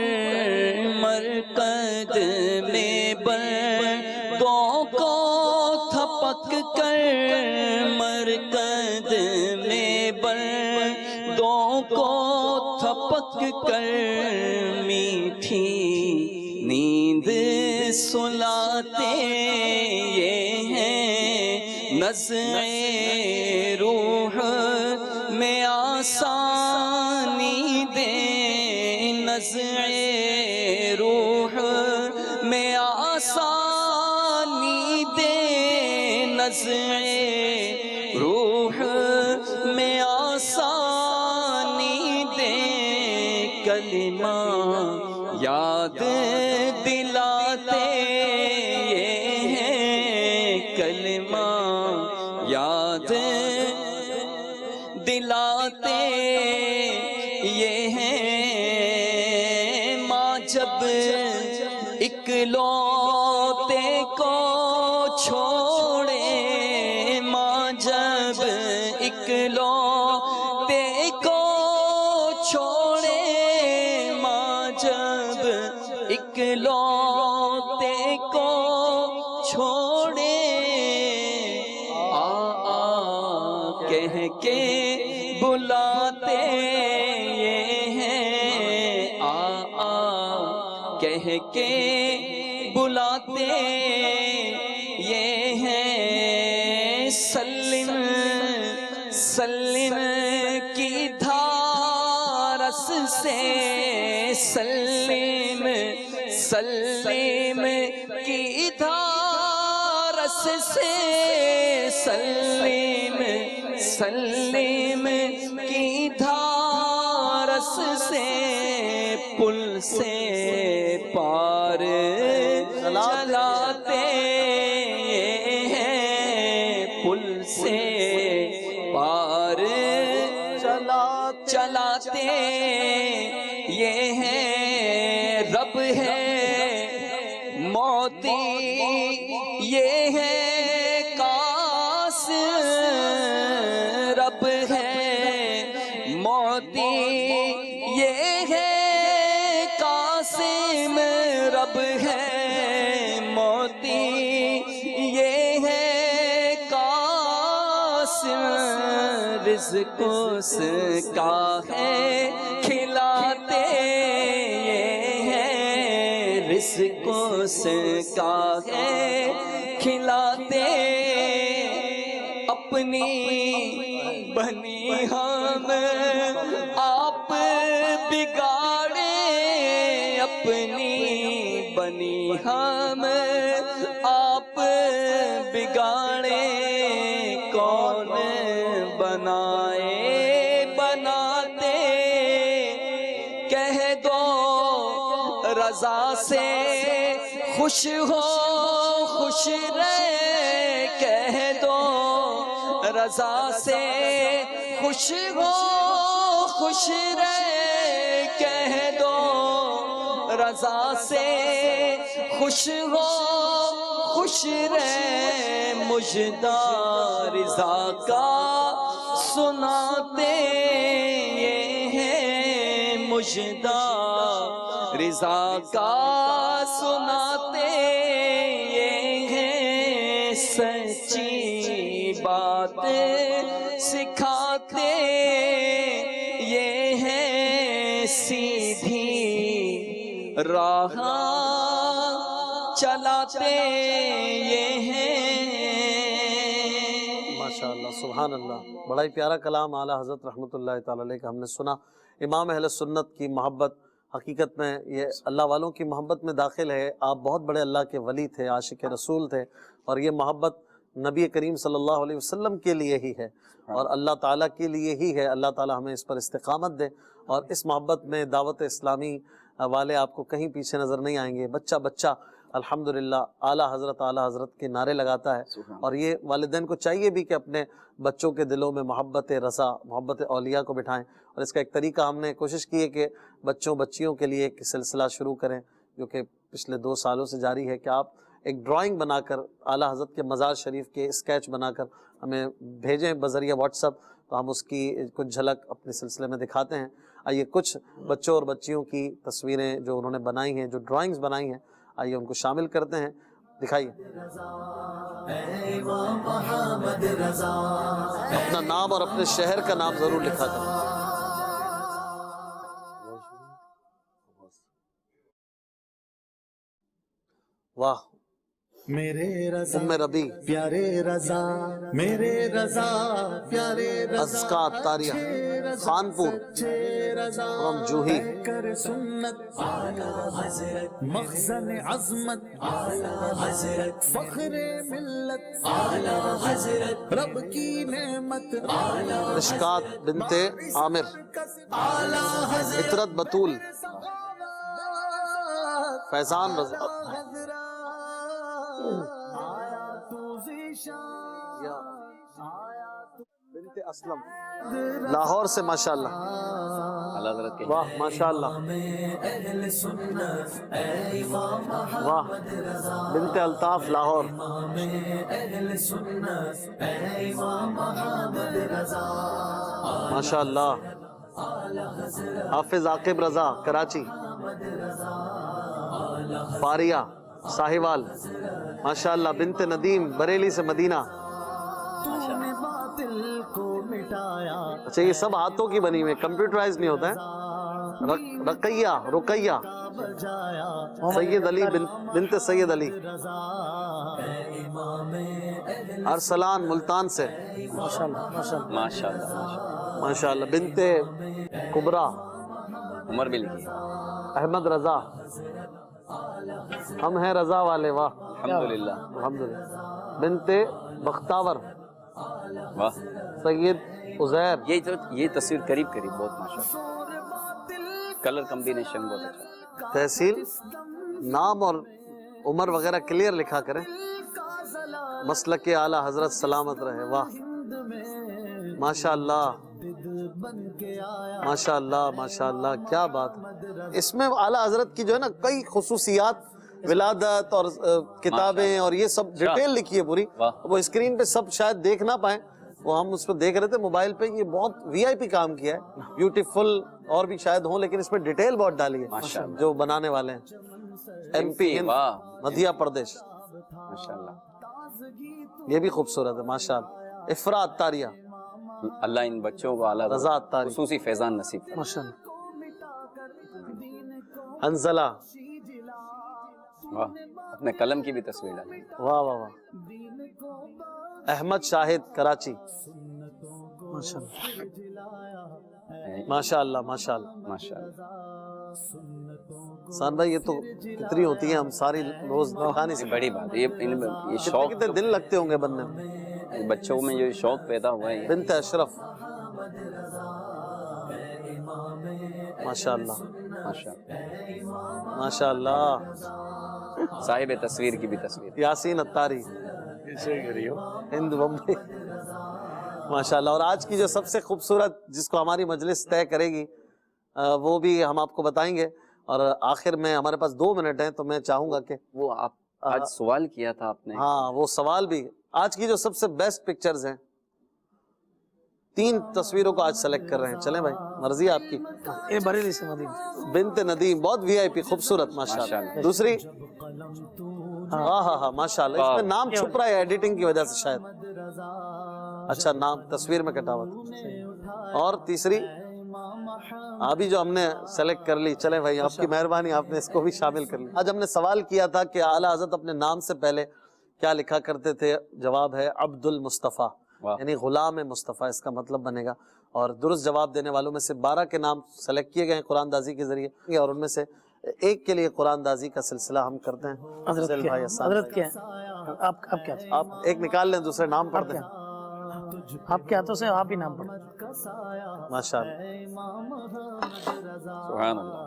D: مرکز میں بندوں کو تھپک کر، مرکز میں بندوں کو تھپک کر، میٹھی سلاتے یہ ہیں نزع روح میں آسانی دے، نزع روح میں آسانی دے، نزع روح میں آسانی دے، کلمہ یاد دلاتے یہ ہیں، کلمہ یاد دلاتے یہ ہیں، ماں جب اکلوتے کو چھوڑے، ماں جب اکلوتے کو چھوڑے، ماں جب اکلوتے کو چھوڑے، آ آ کہہ کے بلاتے یہ ہیں، آ آ کہہ کے بلاتے یہ ہیں، سلم سلم کی دھارس سے، سلم سلم کی دھارس سے، سلم سلم کی دھارس سے، پل سے پار چلاتے ہیں، پل سے پار چلاتے یہ ہیں، رب ہے موتی یہ ہے قاسم، رب ہے موتی یہ ہے قاسم، رب ہے موتی یہ ہے قاسم، رزق اس کا ہے کھلاتے یہ ہیں، رزق اس کا ہے کھلاتے، اپنی بنی ہم آپ بگاڑے، اپنی بنی ہم آپ بگاڑے، کون بنائے بناتے، کہہ دو رضا سے خوش ہو خوش رہے، کہہ دو رضا سے خوش ہو خوش رہے، کہہ دو رضا سے خوش ہو خوش رہے، مجدہ رضا کا سناتے یہ ہیں، مجدہ رضا کا سناتے یہ ہیں، سچی بات سکھاتے یہ ہیں، سیدھی راہ چلاتے یہ ہیں۔
B: ماشاءاللہ سبحان اللہ، بڑا ہی پیارا کلام اعلیٰ حضرت رحمۃ اللہ تعالی علیہ کا ہم نے سنا۔ امام اہل سنت کی محبت حقیقت میں یہ اللہ والوں کی محبت میں داخل ہے۔ آپ بہت بڑے اللہ کے ولی تھے، عاشق رسول تھے، اور یہ محبت نبی کریم صلی اللہ علیہ وسلم کے لیے ہی ہے اور اللہ تعالیٰ کے لیے ہی ہے۔ اللہ تعالیٰ ہمیں اس پر استقامت دے، اور اس محبت میں دعوت اسلامی والے آپ کو کہیں پیچھے نظر نہیں آئیں گے۔ بچہ بچہ الحمدللہ اعلیٰ حضرت کے نعرے لگاتا ہے، اور یہ والدین کو چاہیے بھی کہ اپنے بچوں کے دلوں میں محبت رضا، محبت اولیاء کو بٹھائیں، اور اس کا ایک طریقہ ہم نے کوشش کی ہے کہ بچوں بچیوں کے لیے ایک سلسلہ شروع کریں، جو کہ پچھلے 2 سالوں سے جاری ہے، کہ آپ ایک ڈرائنگ بنا کر اعلیٰ حضرت کے مزار شریف کے اسکیچ بنا کر ہمیں بھیجیں بذریعہ واٹس ایپ، تو ہم اس کی کچھ جھلک اپنے سلسلے میں دکھاتے ہیں۔ آئیے کچھ بچوں اور بچیوں کی تصویریں جو انہوں نے بنائی ہیں، جو ڈرائنگز بنائی ہیں، آئیے ان کو شامل کرتے ہیں، دکھائیے۔ اپنا نام اور اپنے شہر کا نام ضرور لکھا کریں۔ واہ
A: میرے رضا
B: ام ربی
A: پیارے رضا میرے رضا پیارے رضا
B: ازکا اتاریہ خانپور فرام جوہی
A: کر سنت حضرت مخزن عظمت حضرت فخر ملت حضرت رب کی نعمت
B: مشکات بنت عامر عطرت بطول فیضان رضا بنت اسلم لاہور سے ماشاءاللہ
D: اعلیٰ حضرت کے
B: واہ ماشاءاللہ واہ بنت الطاف لاہور ماشاءاللہ حافظ عاقب رضا کراچی فاریہ ساہیوال ماشاءاللہ بنت ندیم بریلی سے مدینہ اچھا یہ سب ہاتھوں کی بنی ہوئی کمپیوٹرائز نہیں ہوتا ہے رقیہ سید علی بنت سید علی ارسلان ملتان سے ماشاءاللہ بنت کبرا
D: عمر بھی لکھی
B: احمد رضا ہم ہیں رضا والے واہ
D: الحمدللہ
B: الحمدللہ بنت بختاور
D: واہ
B: سید عزیر
D: یہ تصویر قریب بہت ماشاءاللہ کلر کمبینیشن بہت اچھا
B: تحصیل نام اور عمر وغیرہ کلیئر لکھا کریں مسلک اعلیٰ حضرت سلامت رہے واہ ماشاءاللہ ماشاءاللہ ماشاءاللہ کیا بات اس میں اعلیٰ حضرت کی جو ہے نا کئی خصوصیات ولادت اور کتابیں اور یہ سب ڈیٹیل لکھی ہے پوری وہ اسکرین پہ سب شاید دیکھ نہ پائیں وہ ہم اس پہ دیکھ رہے تھے موبائل پہ یہ بہت وی آئی پی کام کیا ہے بیوٹیفل اور بھی شاید ہوں لیکن اس پہ ڈیٹیل بہت ڈالی ہے جو بنانے والے ہیں ایم پی مدھیہ پردیش ماشاءاللہ یہ بھی خوبصورت ہے ماشاءاللہ افرا اتاریہ
D: اللہ ان بچوں کو اعلیٰ
B: رضا اتاری
D: خصوصی فیضان نصیب فرمائے
C: ماشاءاللہ
B: حنزلہ
D: واہ اپنے قلم کی بھی تصویر ڈالی
B: واہ واہ واہ احمد شاہد کراچی ماشاءاللہ ماشاءاللہ
D: ماشاءاللہ
B: سان بھائی یہ تو کتنی ہوتی ہیں ہم ساری روز دکھا نہیں سکتے
D: بڑی بات یہ شوق
B: کتنے دن لگتے ہوں گے بننے میں
D: بچوں میں جو شوق پیدا ہوا ہے
B: بنت اشرف ماشاءاللہ ماشاءاللہ
D: صاحب تصویر کی بھی تصویر
B: یاسین اتاری ہند بمبئی ماشاءاللہ اور آج کی جو سب سے خوبصورت جس کو ہماری مجلس طے کرے گی وہ بھی ہم آپ کو بتائیں گے اور آخر میں ہمارے پاس 2 منٹ ہیں تو میں چاہوں گا کہ
D: وہ آپ آج سوال کیا تھا آپ نے
B: ہاں وہ سوال بھی آج کی جو سب سے بیسٹ پکچرز ہیں 3 تصویروں کو آج سلیکٹ کر رہے ہیں چلیں بھائی مرضی آپ کی
C: یہ بریلی سے مدینہ
B: بنت ندیم بہت وی آئی پی خوبصورت ماشاءاللہ دوسری ہاں ہاں ہاں ماشاءاللہ اس میں نام چھپ رہا ہے ایڈیٹنگ کی وجہ سے شاید اچھا نام تصویر میں کٹا ہوا تھا اور تیسری ابھی جو ہم نے سلیکٹ کر لی چلیں بھائی آپ کی مہربانی آپ نے اس کو بھی شامل کر لی آج ہم نے سوال کیا تھا کہ اعلیٰ حضرت اپنے نام سے پہلے کیا لکھا کرتے تھے جواب ہے عبد المصطفیٰ یعنی غلام مصطفیٰ اس کا مطلب بنے گا اور درست جواب دینے والوں میں سے 12 کے نام سلیکٹ کیے گئے ہیں قرآن دازی کے ذریعے اور ان میں سے ایک کے لیے قرآن دازی کا سلسلہ ہم کرتے ہیں
C: حضرت کیا ہے آپ کیا تھے
B: آپ ایک نکال لیں دوسرے نام پڑھ دیں
C: آپ کے ہاتھوں سے آپ ہی نام پڑھ
B: ماشاءاللہ
D: سبحان اللہ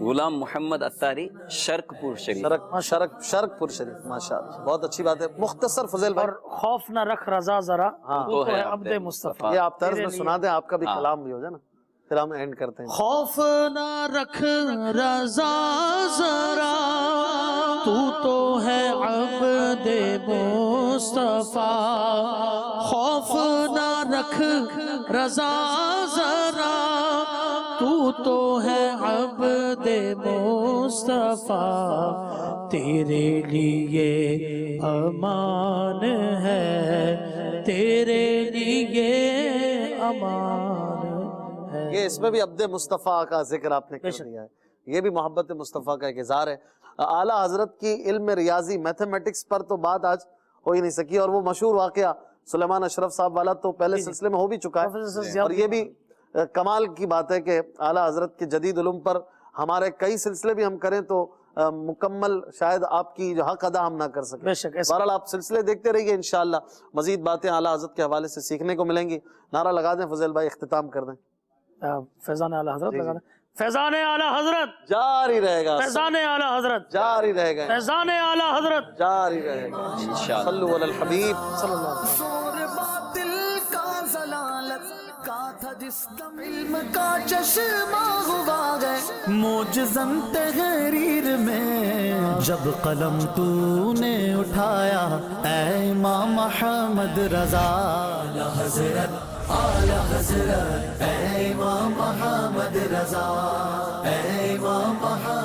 D: غلام محمد اتاری شرک پور شریف
B: شرک پور شریف ماشاءاللہ بہت اچھی بات ہے مختصر فضیل بھائی
C: اور خوف نہ رکھ رضا ذرا تو ہے عبد مصطفیٰ
B: یہ آپ طرز میں سنا دیں آپ کا بھی کلام بھی ہو جائے نا پھر ہم اینڈ کرتے ہیں
A: خوف نہ رکھ رضا ذرا تو ہے عبد مصطفیٰ خوف نہ رکھ رضا ذرا تو ہے عبد مصطفیٰ تیرے لیے امان ہے تیرے لیے امان ہے
B: یہ اس میں بھی عبد مصطفیٰ کا ذکر آپ نے کر دیا ہے یہ بھی محبت مصطفیٰ کا ایک اظہار ہے اعلیٰ حضرت کی علم ریاضی میتھمیٹکس پر تو بات آج ہو ہی نہیں سکی، اور وہ مشہور واقعہ سلیمان اشرف صاحب والا تو پہلے سلسلے میں ہو بھی چکا ہے، اور یہ بھی کمال کی بات ہے کہ اعلیٰ حضرت کے جدید علوم پر ہمارے کئی سلسلے بھی ہم کریں تو مکمل شاید آپ کی جو حق ادا ہم نہ کر سکیں۔ بہرحال آپ سلسلے دیکھتے رہیے، انشاءاللہ مزید باتیں اعلیٰ حضرت کے حوالے سے سیکھنے کو ملیں گی۔ نعرہ لگا دیں فضیل بھائی، اختتام کر دیں۔
C: فیضان اعلیٰ حضرت لگا دیں۔ فیضان اعلیٰ حضرت
B: جاری رہے گا،
C: فیضان اعلیٰ حضرت
B: جاری رہے گا،
C: فیضان اعلیٰ حضرت
B: جاری رہے گا انشاءاللہ۔ صلو علی الحبیب صلی اللہ علیہ وسلم۔
A: زور باطل کا ضلالت کا تھا جس دم علم کا چشمہ ہوا گئے موجزن تحریر میں جب قلم تو نے اٹھایا، اے امام احمد رضا اعلیٰ حضرت، اعلیٰ حضرت، اے امام احمد رضا، اے امام احمد